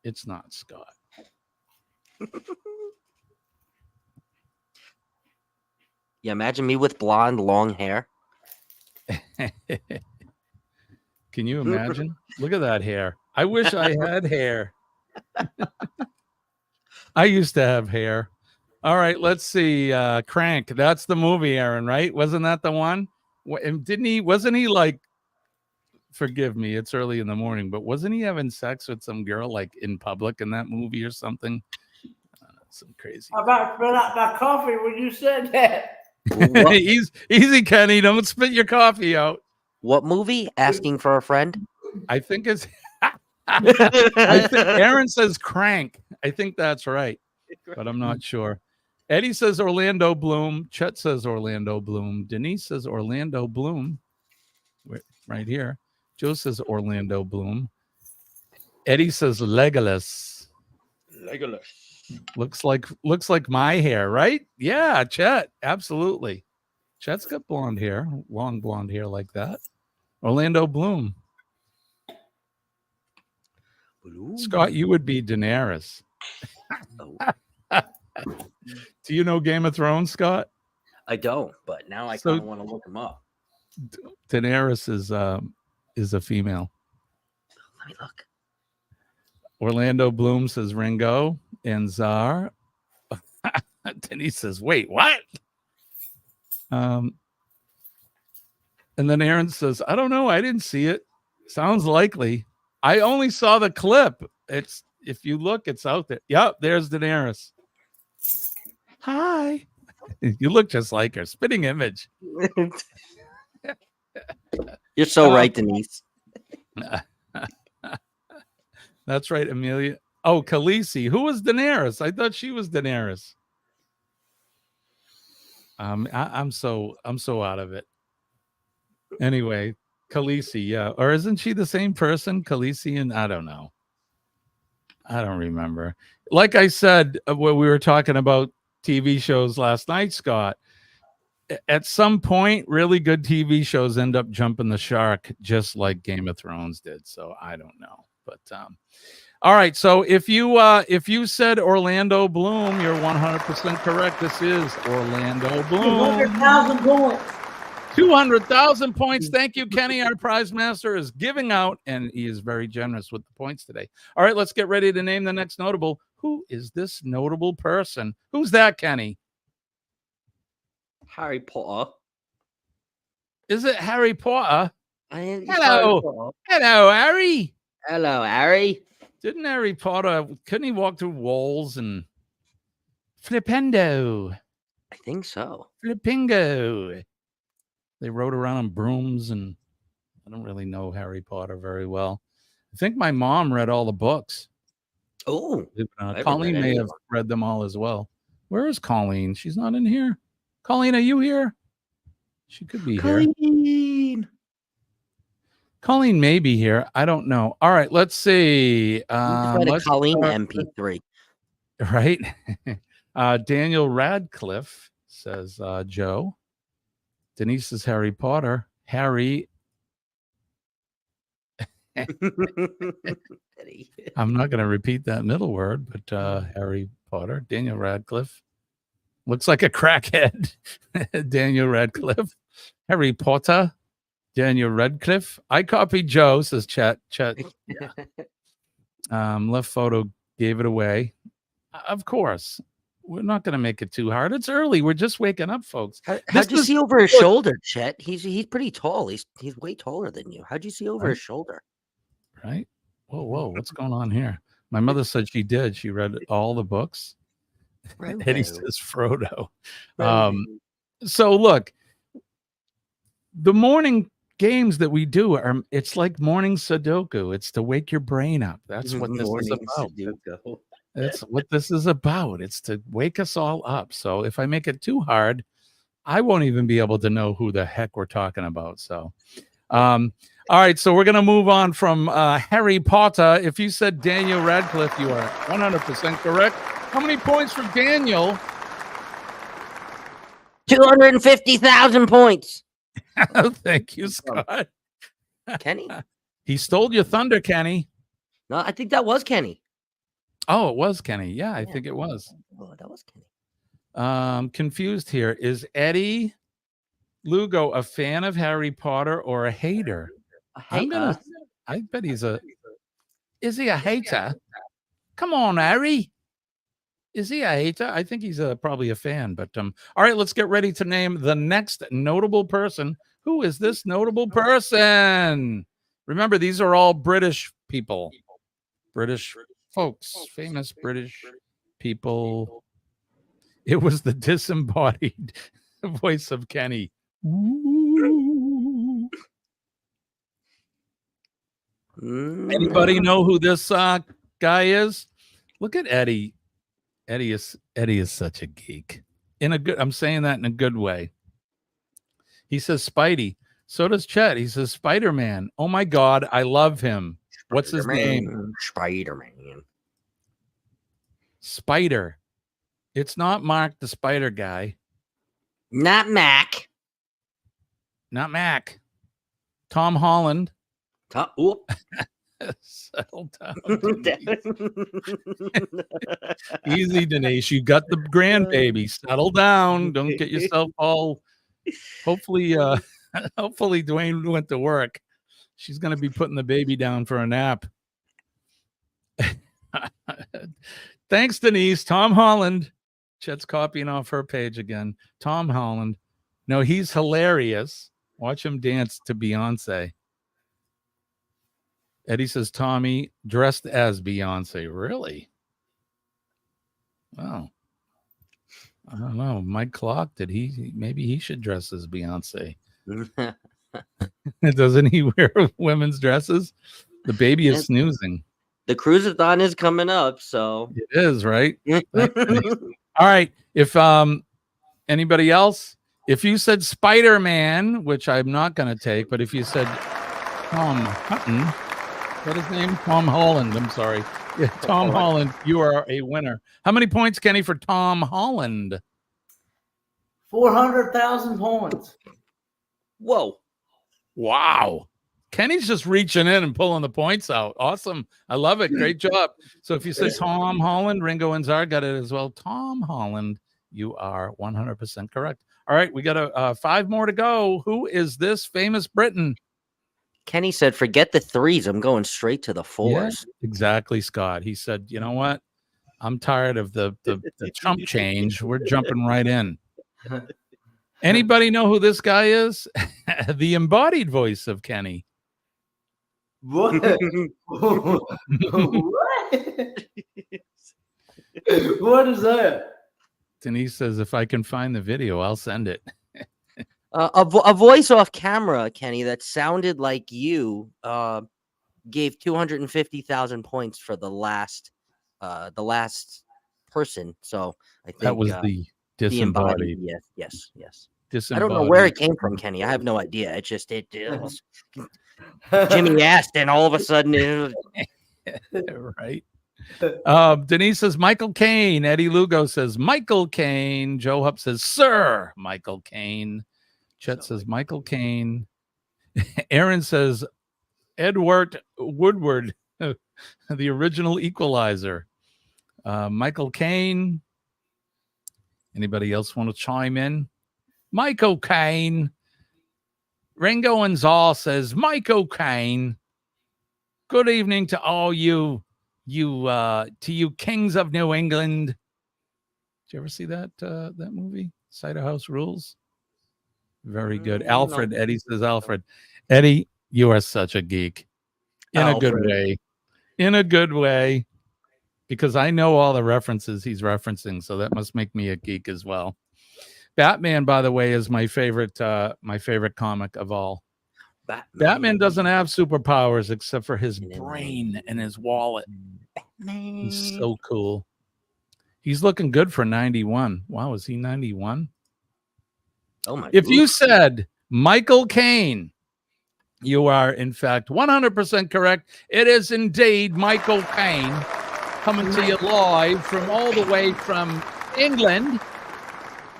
it's not Scott. Yeah, imagine me with blonde, long hair. Can you imagine? Look at that hair. I wish I had hair. I used to have hair. All right, let's see. Crank. That's the movie, Aaron, right? Wasn't that the one? Wasn't he like, forgive me, it's early in the morning, but wasn't he having sex with some girl like in public in that movie or something? Some crazy. I about spit out my coffee when you said that. What, Easy, Kenny. Don't spit your coffee out. what movie? Asking for a friend? I think it's. I think Aaron says Crank. I think that's right, but I'm not sure. Eddie says Orlando Bloom. Chet says Orlando Bloom. Denise says Orlando Bloom. Right here. Joe says Orlando Bloom. Eddie says Legolas. Looks like my hair, right? Yeah, Chet. Absolutely. Chet's got blonde hair, long blonde hair like that. Orlando Bloom. Scott, you would be Daenerys. Oh, Do you know Game of Thrones, Scott? I don't, but now I kind of want to look him up. Daenerys is a female. Let me look. Orlando Bloom says Ringo and Czar. Denise says, wait, what? And then Aaron says, I don't know. I didn't see it. Sounds likely. I only saw the clip. It's if you look, it's out there. Yep, there's Daenerys. Hi. You look just like her. Spitting image. You're so right, Denise. That's right, Amelia. Oh, Khaleesi. Who was Daenerys? I thought she was Daenerys. I'm so out of it. Anyway, Khaleesi, yeah. Or isn't she the same person? Khaleesi and I don't know. I don't remember. Like I said, when we were talking about TV shows last night, Scott, at some point, really good TV shows end up jumping the shark, just like Game of Thrones did. So I don't know. But all right. So if you said Orlando Bloom, you're 100% correct. This is Orlando Bloom. 200,000 points. 200,000 points. Thank you, Kenny. Our prize master is giving out, and he is very generous with the points today. All right, let's get ready to name the next notable. Who is this notable person? Who's that, Kenny? Harry Potter. Is it Harry Potter? Hello. Hello, Harry. Hello, Harry. Didn't Harry Potter, couldn't he walk through walls and flipendo? I think so. Flipingo. They rode around on brooms, and I don't really know Harry Potter very well. I think my mom read all the books. Oh, Colleen may have read them all as well. Where is Colleen? She's not in here. Colleen, are you here? She could be here. Colleen may be here. I don't know. All right, let's see. Let's Colleen MP3. Right. Daniel Radcliffe says Joe. Denise is Harry Potter. Harry. I'm not going to repeat that middle word, but Harry Potter. Daniel Radcliffe. Looks like a crackhead. Daniel Radcliffe. Harry Potter. Daniel Radcliffe. I copied Joe, says Chet. Yeah. Left photo gave it away. Of course. We're not going to make it too hard. It's early. We're just waking up, folks. How'd you see over his shoulder, Chet? He's pretty tall. He's way taller than you. How'd you see over his shoulder? Right? Whoa. What's going on here? My mother said she did. She read all the books. Eddie says Frodo. So look, the morning games that we do it's like morning Sudoku. It's to wake your brain up. That's what this is about. That's what this is about. It's to wake us all up. So if I make it too hard, I won't even be able to know who the heck we're talking about. So, all right. So we're going to move on from Harry Potter. If you said Daniel Radcliffe, you are 100% correct. How many points for Daniel? 250,000 points. Thank you, Scott. Kenny? He stole your thunder, Kenny. No, I think that was Kenny. Oh, it was Kenny. Yeah, I think it was. Oh, that was Kenny. Confused here. Is Eddie Lugo a fan of Harry Potter or a hater? I bet he's is he a hater? Come on, Harry. Is he a hater? I think he's probably a fan, but all right, let's get ready to name the next notable person. Who is this notable person? Remember, these are all British people. British folks, famous British people. It was the disembodied voice of Kenny. Ooh. Anybody know who this guy is? Look at Eddie. Eddie is such a geek. I'm saying that in a good way. He says Spidey. So does Chet. He says Spider-Man. Oh my God, I love him. What's his name? Spider-Man. Spider. It's not Mark the Spider guy. Not Mac. Not Mac. Tom Holland. Settle down. Easy, Denise. You got the grandbaby. Settle down. Don't get yourself all. Hopefully, hopefully Dwayne went to work. She's going to be putting the baby down for a nap. Thanks, Denise. Tom Holland. Chet's copying off her page again. Tom Holland. No, he's hilarious. Watch him dance to Beyonce. Eddie says Tommy dressed as Beyonce. Really? Wow. I don't know. Mike Clark, maybe he should dress as Beyonce. Doesn't he wear women's dresses? The baby is snoozing. The cruisathon is coming up, so it is, right? All right. If anybody else, if you said Spider-Man, which I'm not going to take, but if you said Tom Hutton, what is his name? Tom Holland. I'm sorry. Yeah, Tom Holland, you are a winner. How many points, Kenny, for Tom Holland? 400,000 points. Whoa. Wow. Kenny's just reaching in and pulling the points out. Awesome. I love it. Great job. So if you said Tom Holland, Ringo and Czar got it as well. Tom Holland, you are 100% correct. All right, we got 5 more to go. Who is this famous Briton? Kenny said, forget the 3s. I'm going straight to the 4s. Yeah, exactly, Scott. He said, you know what? I'm tired of the chump change. We're jumping right in. Anybody know who this guy is? The embodied voice of Kenny. What? What? What is that? Denise says, if I can find the video, I'll send it. A voice off camera, Kenny, that sounded like you gave 250,000 points for the last person. So I think that was the disembodied. Yes. Disembodied. I don't know where it came from, Kenny. I have no idea. It was Jimmy asked, and all of a sudden, right. Denise says Michael Caine. Eddie Lugo says Michael Caine. Joe Hupp says Sir Michael Caine. Chet says Michael Caine. Aaron says Edward Woodward, the original Equalizer. Michael Caine. Anybody else want to chime in? Michael Caine. Ringo and Zal says Michael Caine. Good evening to all you kings of New England. Did you ever see that movie, Cider House Rules? Very good. Alfred. No. Eddie says Alfred. Eddie, you are such a geek. In a good way. In a good way. Because I know all the references he's referencing, so that must make me a geek as well. Batman, by the way, is my favorite comic of all. Batman doesn't have superpowers except for his brain and his wallet. Batman. He's so cool. He's looking good for 91. Wow, is he 91? Oh my! If you said Michael Caine, you are in fact 100% correct. It is indeed Michael Caine coming to you live from all the way from England.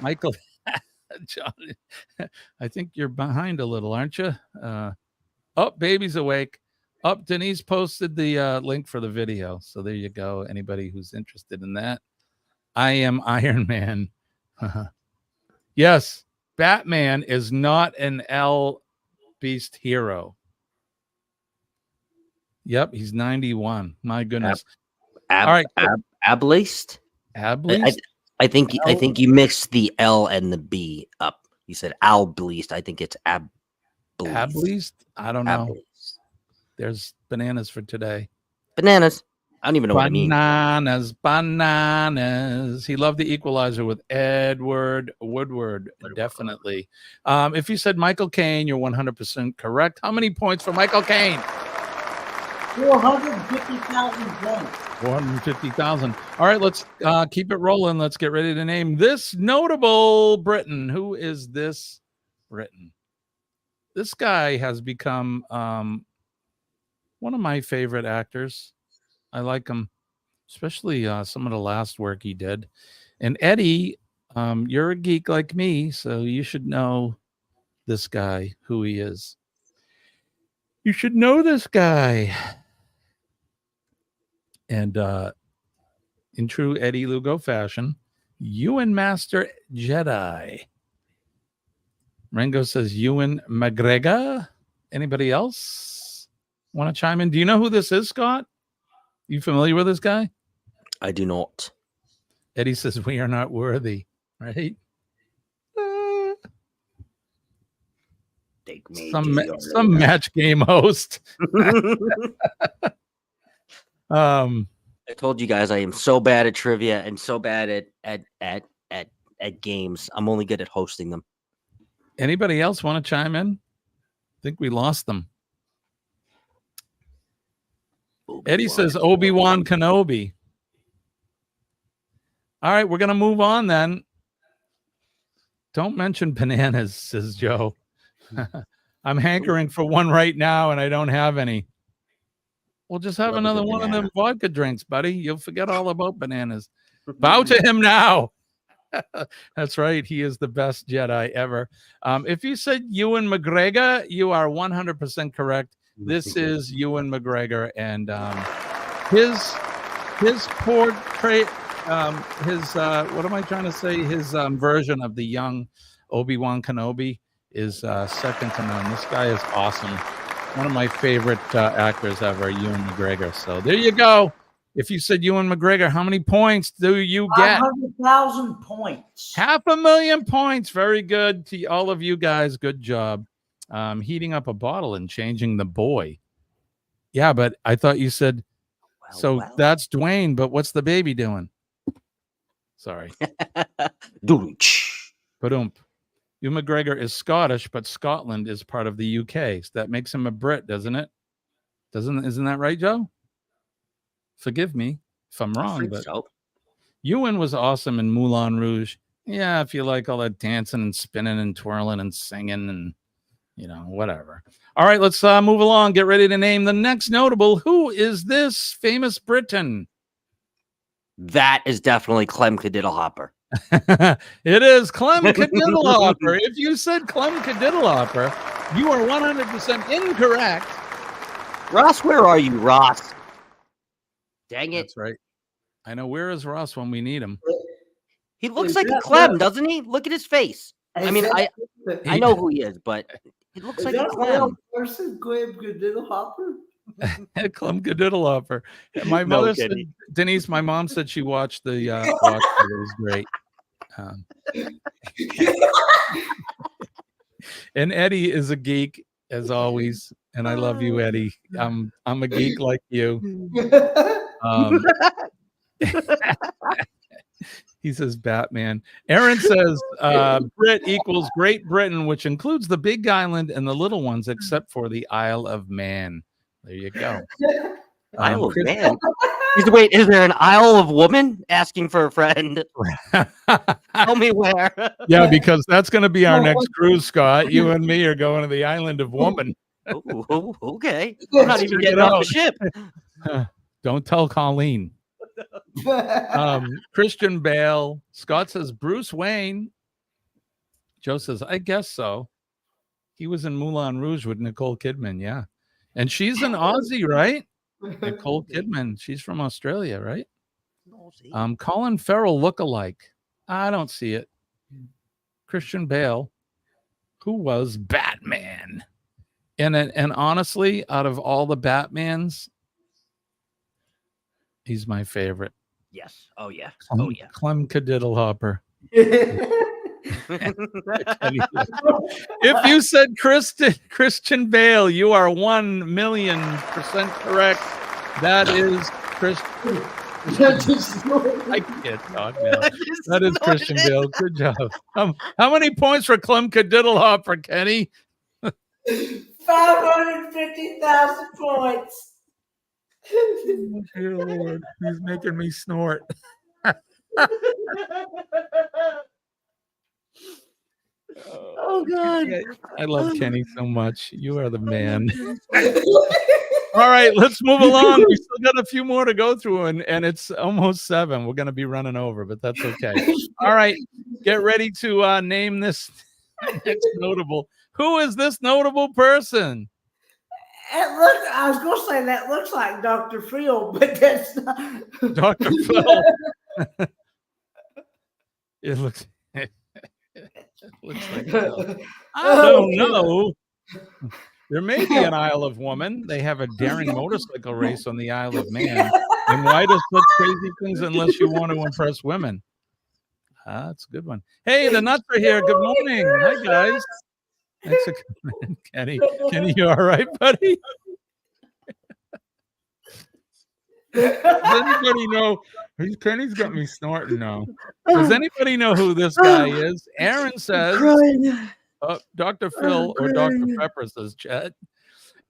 Michael, John, I think you're behind a little, aren't you? Baby's awake. Denise posted the link for the video. So there you go. Anybody who's interested in that. I am Iron Man. Yes, Batman is not an L Beast hero. Yep, he's 91. My goodness. All right. Ableist? Ableist? I think you mixed the L and the B up. You said Albleast. I think it's Ableast. Ableast? I don't know. There's bananas for today. Bananas. I don't even know what it means. Bananas, bananas. He loved The Equalizer with Edward Woodward. Definitely. If you said Michael Caine, you're 100% correct. How many points for Michael Caine? 450,000 points. 450,000. All right, let's keep it rolling. Let's get ready to name this notable Briton. Who is this Briton? This guy has become one of my favorite actors. I like him, especially some of the last work he did. And Eddie, you're a geek like me, so you should know this guy, who he is. You should know this guy. And in true Eddie Lugo fashion, Ewan Master Jedi. Rango says Ewan McGregor. Anybody else want to chime in? Do you know who this is, Scott? You familiar with this guy? I do not. Eddie says we are not worthy, right? Some match game host. I told you guys I am so bad at trivia and so bad at games. I'm only good at hosting them. Anybody else want to chime in? I think we lost them. Eddie says Obi-Wan Kenobi. All right, we're going to move on then. Don't mention bananas, says Joe. I'm hankering for one right now, and I don't have any. We'll just have another one of them vodka drinks, buddy. You'll forget all about bananas. Bow to him now. That's right. He is the best Jedi ever. If you said Ewan McGregor, you are 100% correct. This is Ewan McGregor, and his portrait, what am I trying to say? His version of the young Obi-Wan Kenobi is second to none. This guy is awesome. One of my favorite actors ever, Ewan McGregor. So there you go. If you said Ewan McGregor, how many points do you get? 500,000 points. 500,000 points. Very good to all of you guys. Good job. Heating up a bottle and changing the boy. Yeah, but I thought you said, that's Dwayne, but what's the baby doing? Sorry. Ba-dump. Ewan McGregor is Scottish, but Scotland is part of the UK. So that makes him a Brit, doesn't it? Isn't that right, Joe? Forgive me if I'm wrong, but so. Ewan was awesome in Moulin Rouge. Yeah, if you like all that dancing and spinning and twirling and singing and, whatever. All right, let's move along. Get ready to name the next notable. Who is this famous Briton? That is definitely Clem Cadiddlehopper. It is Clem Cadiddlehopper. If you said Clem Cadiddlehopper, you are 100% incorrect. Ross, where are you, Ross? Dang it. That's right. I know. Where is Ross when we need him? He looks like a Clem, doesn't he? Look at his face. I mean, I know who he is, but he looks like a Clem. Person, Clem Cadiddlehopper? Clem Cadiddlehopper. My mother said, Denise, my mom said she watched the watch. It was great. And Eddie is a geek as always, and I love you, Eddie. I'm a geek like you. He says Batman. Aaron says Brit equals Great Britain, which includes the Big Island and the little ones, except for the Isle of Man. There you go. Isle of Man. Wait, is there an Isle of Woman asking for a friend? Tell me where. Yeah, because that's going to be our next cruise, Scott. You and me are going to the Island of Woman. Ooh, okay. I'm not even getting off the ship. Don't tell Colleen. Christian Bale. Scott says Bruce Wayne. Joe says, I guess so. He was in Moulin Rouge with Nicole Kidman, yeah. And she's an Aussie, right? Nicole Kidman. She's from Australia, right? Colin Farrell lookalike. I don't see it. Christian Bale, who was Batman. And honestly, out of all the Batmans, he's my favorite. Yes. Oh, yeah. Clem Cadiddlehopper. If you said Christian Bale, you are 1,000,000% correct. That is Chris. I can't talk now. That is Christian Bale. Good job. How many points for Clem Cadiddlehopper, Kenny? 550,000 points. Oh, dear Lord, he's making me snort. Oh God. I love Kenny so much. You are the man. All right, let's move along. We still got a few more to go through, and it's almost 7. We're going to be running over, but that's okay. All right, get ready to name this next notable. Who is this notable person? I was going to say that looks like Dr. Phil, but that's not. Dr. Phil. It looks like Phil. I don't know. There may be an Isle of Woman. They have a daring motorcycle race on the Isle of Man. And why does such crazy things unless you want to impress women? That's a good one. Hey, the nuts are here. Good morning. Hi, guys. Thanks for coming in, Kenny. Kenny, you all right, buddy? Does anybody know? Kenny's got me snorting now. Does anybody know who this guy is? Aaron says, Dr. Phil or Dr. Pepper, says Chet.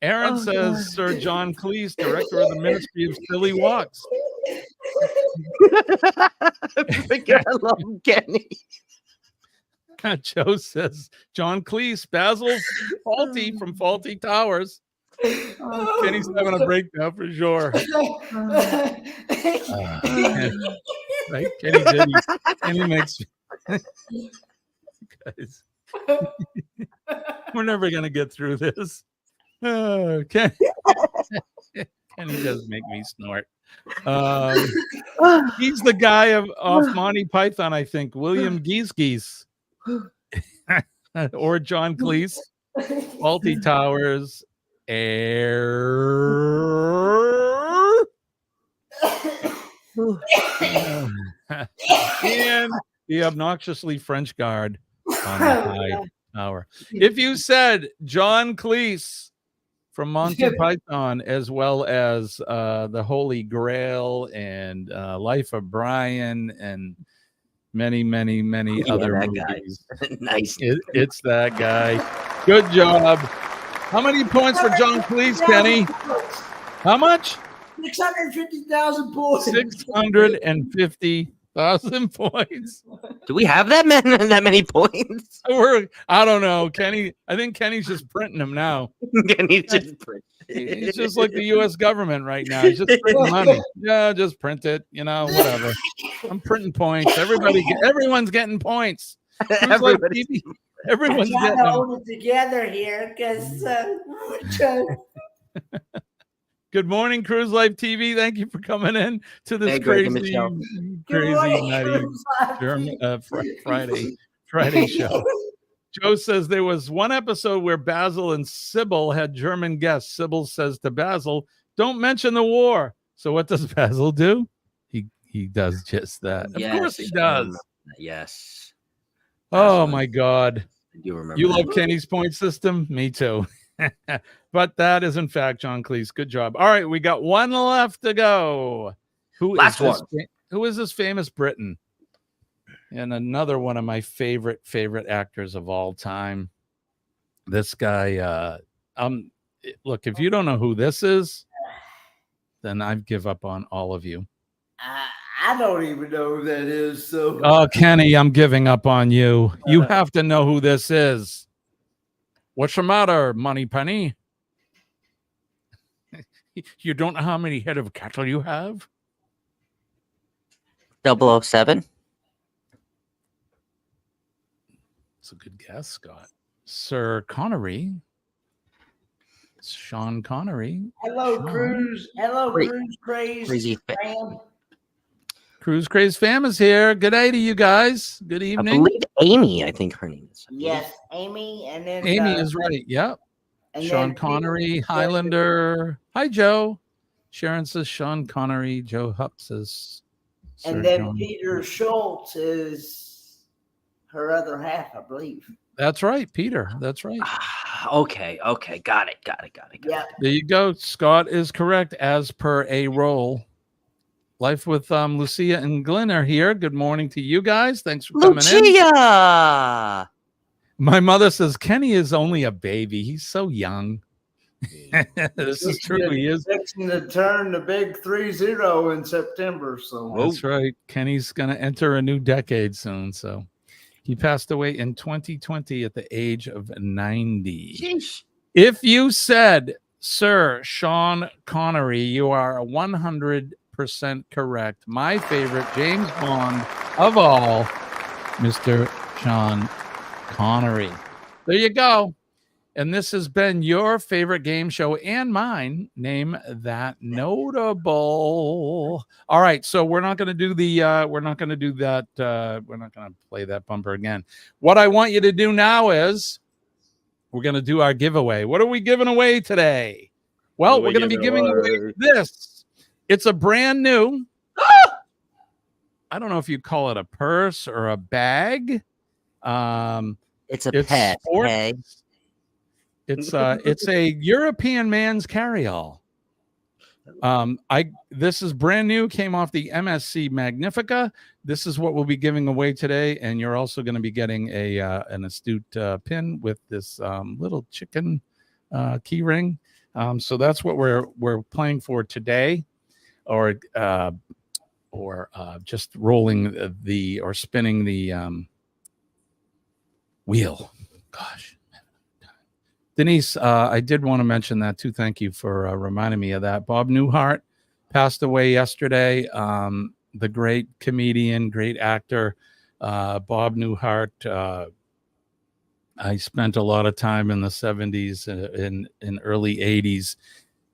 Aaron says, Sir John Cleese, director of the Ministry of Silly Walks. I love Kenny. Joe says, John Cleese, Basil's Faulty from Faulty Towers. Kenny's having a breakdown for sure. Right? Kenny makes guys. We're never gonna get through this. Kenny does make me snort. He's the guy off Monty Python, I think. William Geese or John Cleese, Faulty Towers, and the obnoxiously French guard on the high tower. If you said John Cleese from Monty Python, as well as the Holy Grail and Life of Brian and many other movies. Nice. It's that guy. Good job. How many points for John Cleese, Kenny? How much? 650,000 points. 650,000 points. Do we have that many points? I don't know, Kenny. I think Kenny's just printing them now. Kenny's just printing. He's just like the U.S. government right now. He's just printing money. Yeah, just print it. Whatever. I'm printing points. Everyone's getting points. Everyone's getting them. Hold it together here because. Good morning, Cruise Life TV. Thank you for coming in to this crazy Friday show. Joe says there was one episode where Basil and Sybil had German guests. Sybil says to Basil, "Don't mention the war." So what does Basil do? He does just that. Yes, of course he does. Yes. Oh my God. You remember? You love Kenny's point system? Me too. But that is in fact John Cleese. Good job. All right, we got one left to go. Who is this famous Briton? And another one of my favorite actors of all time. This guy, look, if you don't know who this is, then I give up on all of you. I don't even know who that is. So, oh, Kenny, I'm giving up on you. You have to know who this is. What's the matter, Moneypenny? You don't know how many head of cattle you have? 007. It's a good guess, Scott. Sir Connery. Sean Connery. Hello, Sean. Cruise. Hello, Cruise Crazy fam. Cruise Craze Fam is here. Good day to you guys. Good evening. I believe Amy, I think her name is. Yes, Amy. And then Amy is right. Yep. and Sean then Connery, Highlander. Hi, Joe. Sharon says Sean Connery. Joe Hupp says Sir and then John. Peter Schultz is her other half, I believe. That's right, Peter. That's right. Okay. Got it. Yeah. There you go. Scott is correct as per a roll. Life with Lucia and Glenn are here. Good morning to you guys. Thanks for coming in. Lucia! My mother says Kenny is only a baby. He's so young. This is true. He is. Fixing to turn the big 3-0 in September. So That's right. Kenny's going to enter a new decade soon. So he passed away in 2020 at the age of 90. Sheesh. If you said, Sir Sean Connery, you are 100% correct. My favorite James Bond of all, Mr. Sean Connery. There you go. And this has been your favorite game show and mine. Name that notable. All right, so we're not going to do the we're not going to do that we're not going to play that bumper again. What I want you to do now is we're going to do our giveaway. What are we giving away today? Well, we're going to be giving away this. It's a brand new I don't know if you call it a purse or a bag. It's a pet. Hey. It's a European man's carry-all. This is brand new, came off the MSC Magnifica. This is what we'll be giving away today, and you're also going to be getting an Astute pin with this little chicken key ring. So that's what we're playing for today, or just rolling or spinning the wheel. Gosh. Denise, I did want to mention that too. Thank you for reminding me of that. Bob Newhart passed away yesterday. The great comedian, great actor, Bob Newhart. I spent a lot of time in the 70s and early 80s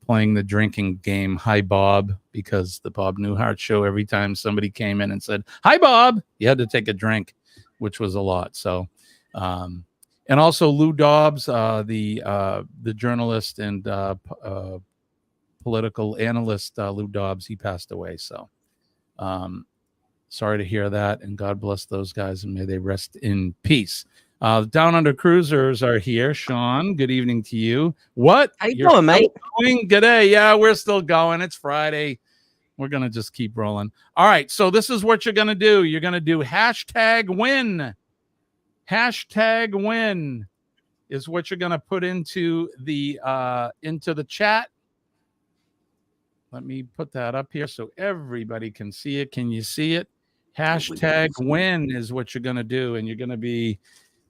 playing the drinking game Hi Bob, because the Bob Newhart show, every time somebody came in and said, "Hi Bob," you had to take a drink, which was a lot. So and also Lou Dobbs, the journalist and political analyst, Lou Dobbs, he passed away. So sorry to hear that, and God bless those guys, and may they rest in peace. Down Under Cruisers are here. Sean, good evening to you. What? How you doing, mate? G'day. Yeah, we're still going. It's Friday. We're going to just keep rolling. All right, so this is what you're going to do. You're going to do #win. #win is what you're going to put into the chat. Let me put that up here so everybody can see it. Can you see it? #win is what you're going to do, and you're going to be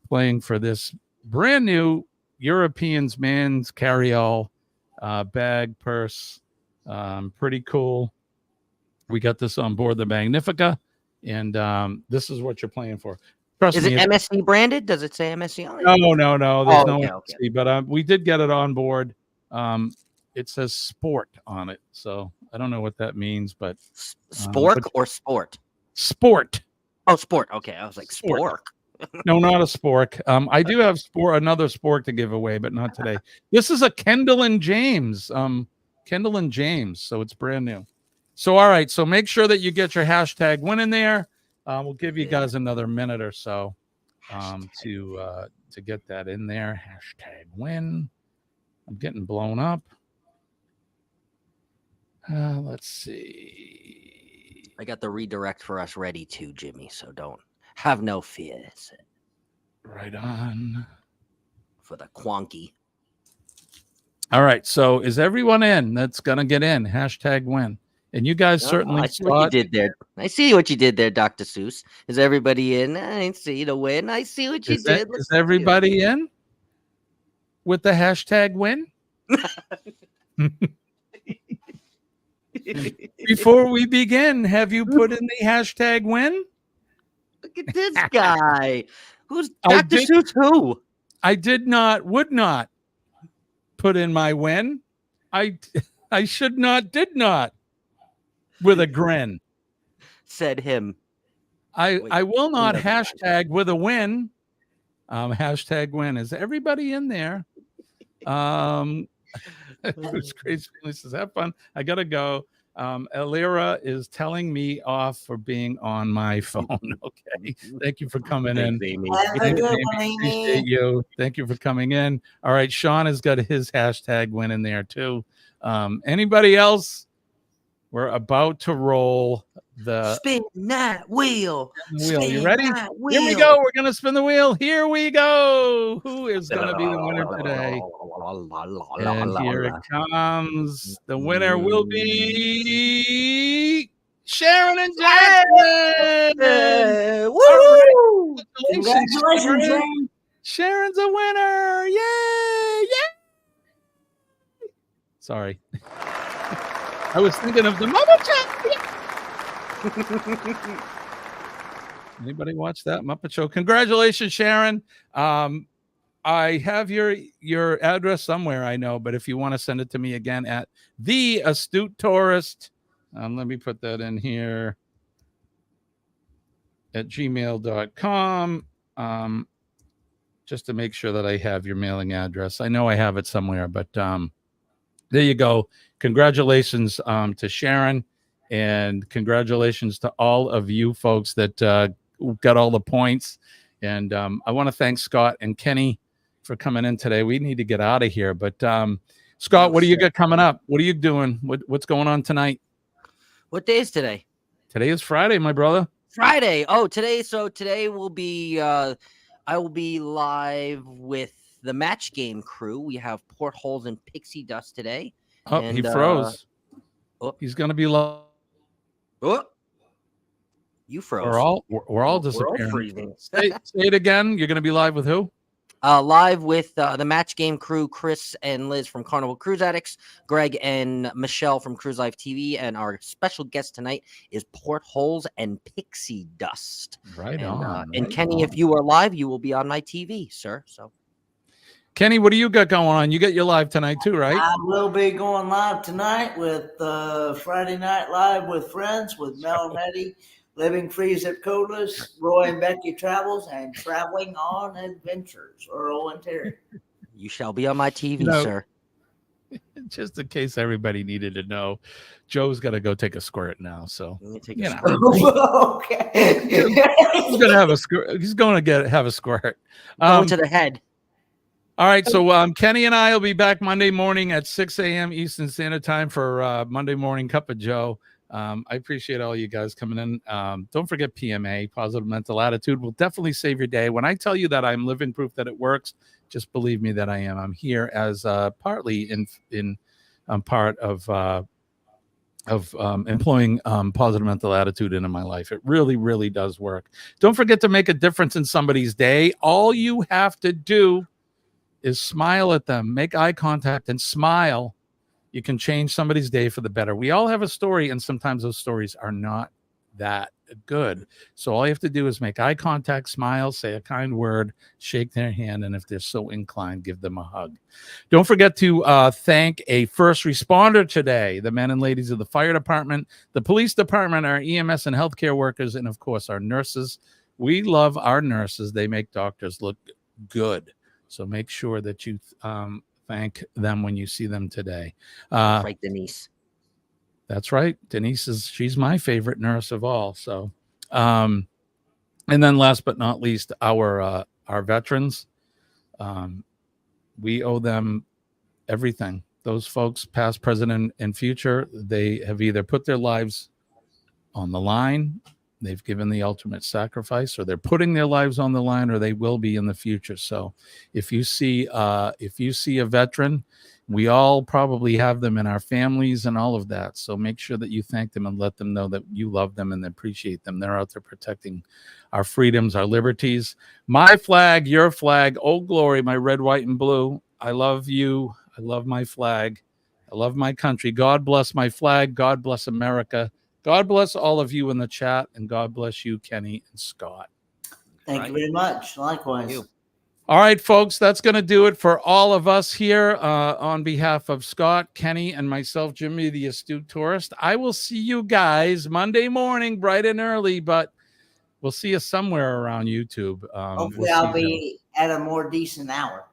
playing for this brand new European's man's carry-all bag, purse. Pretty cool. We got this on board the Magnifica, and this is what you're playing for. Trust me, it MSC branded? Does it say MSC on it? No. There's no MSC, okay. But we did get it on board. It says sport on it, so I don't know what that means, but spork or sport? Sport. Oh, sport. Okay, I was like spork. No, not a spork. I do have another spork to give away, but not today. This is a Kendall and James. Kendall and James, so it's brand new. So all right, so make sure that you get your #win in there. We'll give you guys another minute or so to get that in there. #win. I'm getting blown up. Let's see. I got the redirect for us ready too, Jimmy. So don't have no fears. Right on. For the quonky. All right. So is everyone in that's gonna get in? #win. And you guys certainly. I see what you did there. I see what you did there, Dr. Seuss. Is everybody in? I see the win. I see what you did. Is everybody in with the #win? Before we begin, have you put in the #win? Look at this guy. Who's Dr. Seuss? Who? I would not put in my win. I should not, did not. With a grin. Said him. I will not hashtag with a win. #win. Is everybody in there? It's crazy. Says, have fun. I gotta go. Elira is telling me off for being on my phone. Okay. Thank you for coming in. Appreciate you. Thank you for coming in. All right. Sean has got his #win in there too. Anybody else? We're about to roll the Spin that wheel. wheel. You Spin ready? that Here we wheel. go. We're gonna spin the wheel. Here we go. Who is gonna be the winner today? And here it comes. The winner will be Sharon and Jackson. Woo! Congratulations, Sharon. Sharon. Sharon's a winner. Yay! Yay! Sorry. I was thinking of the Muppet Show. Anybody watch that Muppet Show? Congratulations, Sharon. I have your address somewhere, I know, but if you want to send it to me again at The Astute Tourist, let me put that in here at gmail.com. Just to make sure that I have your mailing address. I know I have it somewhere, but there you go. Congratulations to Sharon, and congratulations to all of you folks that got all the points. And I want to thank Scott and Kenny for coming in today. We need to get out of here, but Scott, what do you got coming up? What are you doing? What's going on tonight? What day is today? Today is Friday, my brother. Friday. Oh, today. So today will be. I will be live with the Match Game crew. We have Portholes and Pixie Dust today. Oh, and, he froze. He's going to be live. Oh, you froze. We're all disappearing. freezing. Say it again. You're going to be live with who? Live with the Match Game crew, Chris and Liz from Carnival Cruise Addicts, Greg and Michelle from Cruise Life TV, and our special guest tonight is Portholes and Pixie Dust. Right on. And Kenny, if you are live, you will be on my TV, sir. So, Kenny, what do you got going on? You got your live tonight too, right? I will be going live tonight with Friday Night Live with Friends with Mel and Eddie, Living Free Zip Colas, Roy and Becky Travels, and Traveling on Adventures, Earl and Terry. you shall be on my TV, sir. Just in case everybody needed to know, Joe's got to go take a squirt now. So Okay. he's gonna have a squirt. He's going to have a squirt. Going to the head. All right, so Kenny and I will be back Monday morning at 6 a.m. Eastern Standard Time for Monday Morning Cup of Joe. I appreciate all you guys coming in. Don't forget PMA, Positive Mental Attitude, will definitely save your day. When I tell you that I'm living proof that it works, just believe me that I am. I'm here as partly in part of employing positive mental attitude into my life. It really, really does work. Don't forget to make a difference in somebody's day. All you have to do is smile at them, make eye contact, and smile. You can change somebody's day for the better. We all have a story, and sometimes those stories are not that good. So all you have to do is make eye contact, smile, say a kind word, shake their hand, and if they're so inclined, give them a hug. Don't forget to thank a first responder today, the men and ladies of the fire department, the police department, our EMS and healthcare workers, and of course our nurses. We love our nurses. They make doctors look good. So make sure that you thank them when you see them today. Right, Denise. That's right. Denise she's my favorite nurse of all. So, and then last but not least, our veterans. We owe them everything. Those folks, past, present, and future, they have either put their lives on the line, they've given the ultimate sacrifice, or they're putting their lives on the line, or they will be in the future. So if you see a veteran, we all probably have them in our families and all of that. So make sure that you thank them and let them know that you love them and appreciate them. They're out there protecting our freedoms, our liberties. My flag, your flag, Old Glory, my red, white, and blue. I love you. I love my flag. I love my country. God bless my flag. God bless America. God bless all of you in the chat, and God bless you, Kenny and Scott. Thank you very much. Likewise. All right, folks, that's going to do it for all of us here on behalf of Scott, Kenny, and myself, Jimmy, the Astute Tourist. I will see you guys Monday morning, bright and early, but we'll see you somewhere around YouTube. Hopefully I'll be at a more decent hour.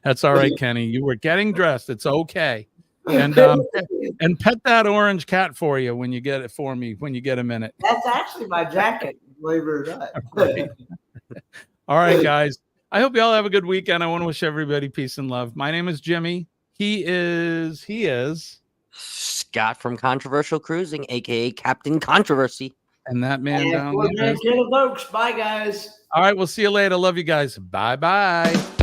That's all right, Kenny. You were getting dressed. It's okay. And pet that orange cat for you when you get it for me, when you get a minute. That's actually my jacket, believe it or not. Right. All right, guys. I hope you all have a good weekend. I want to wish everybody peace and love. My name is Jimmy. He is Scott from Controversial Cruising, aka Captain Controversy. And that man And down for there. Kid of Oaks. Bye, guys. All right, we'll see you later. Love you guys. Bye bye.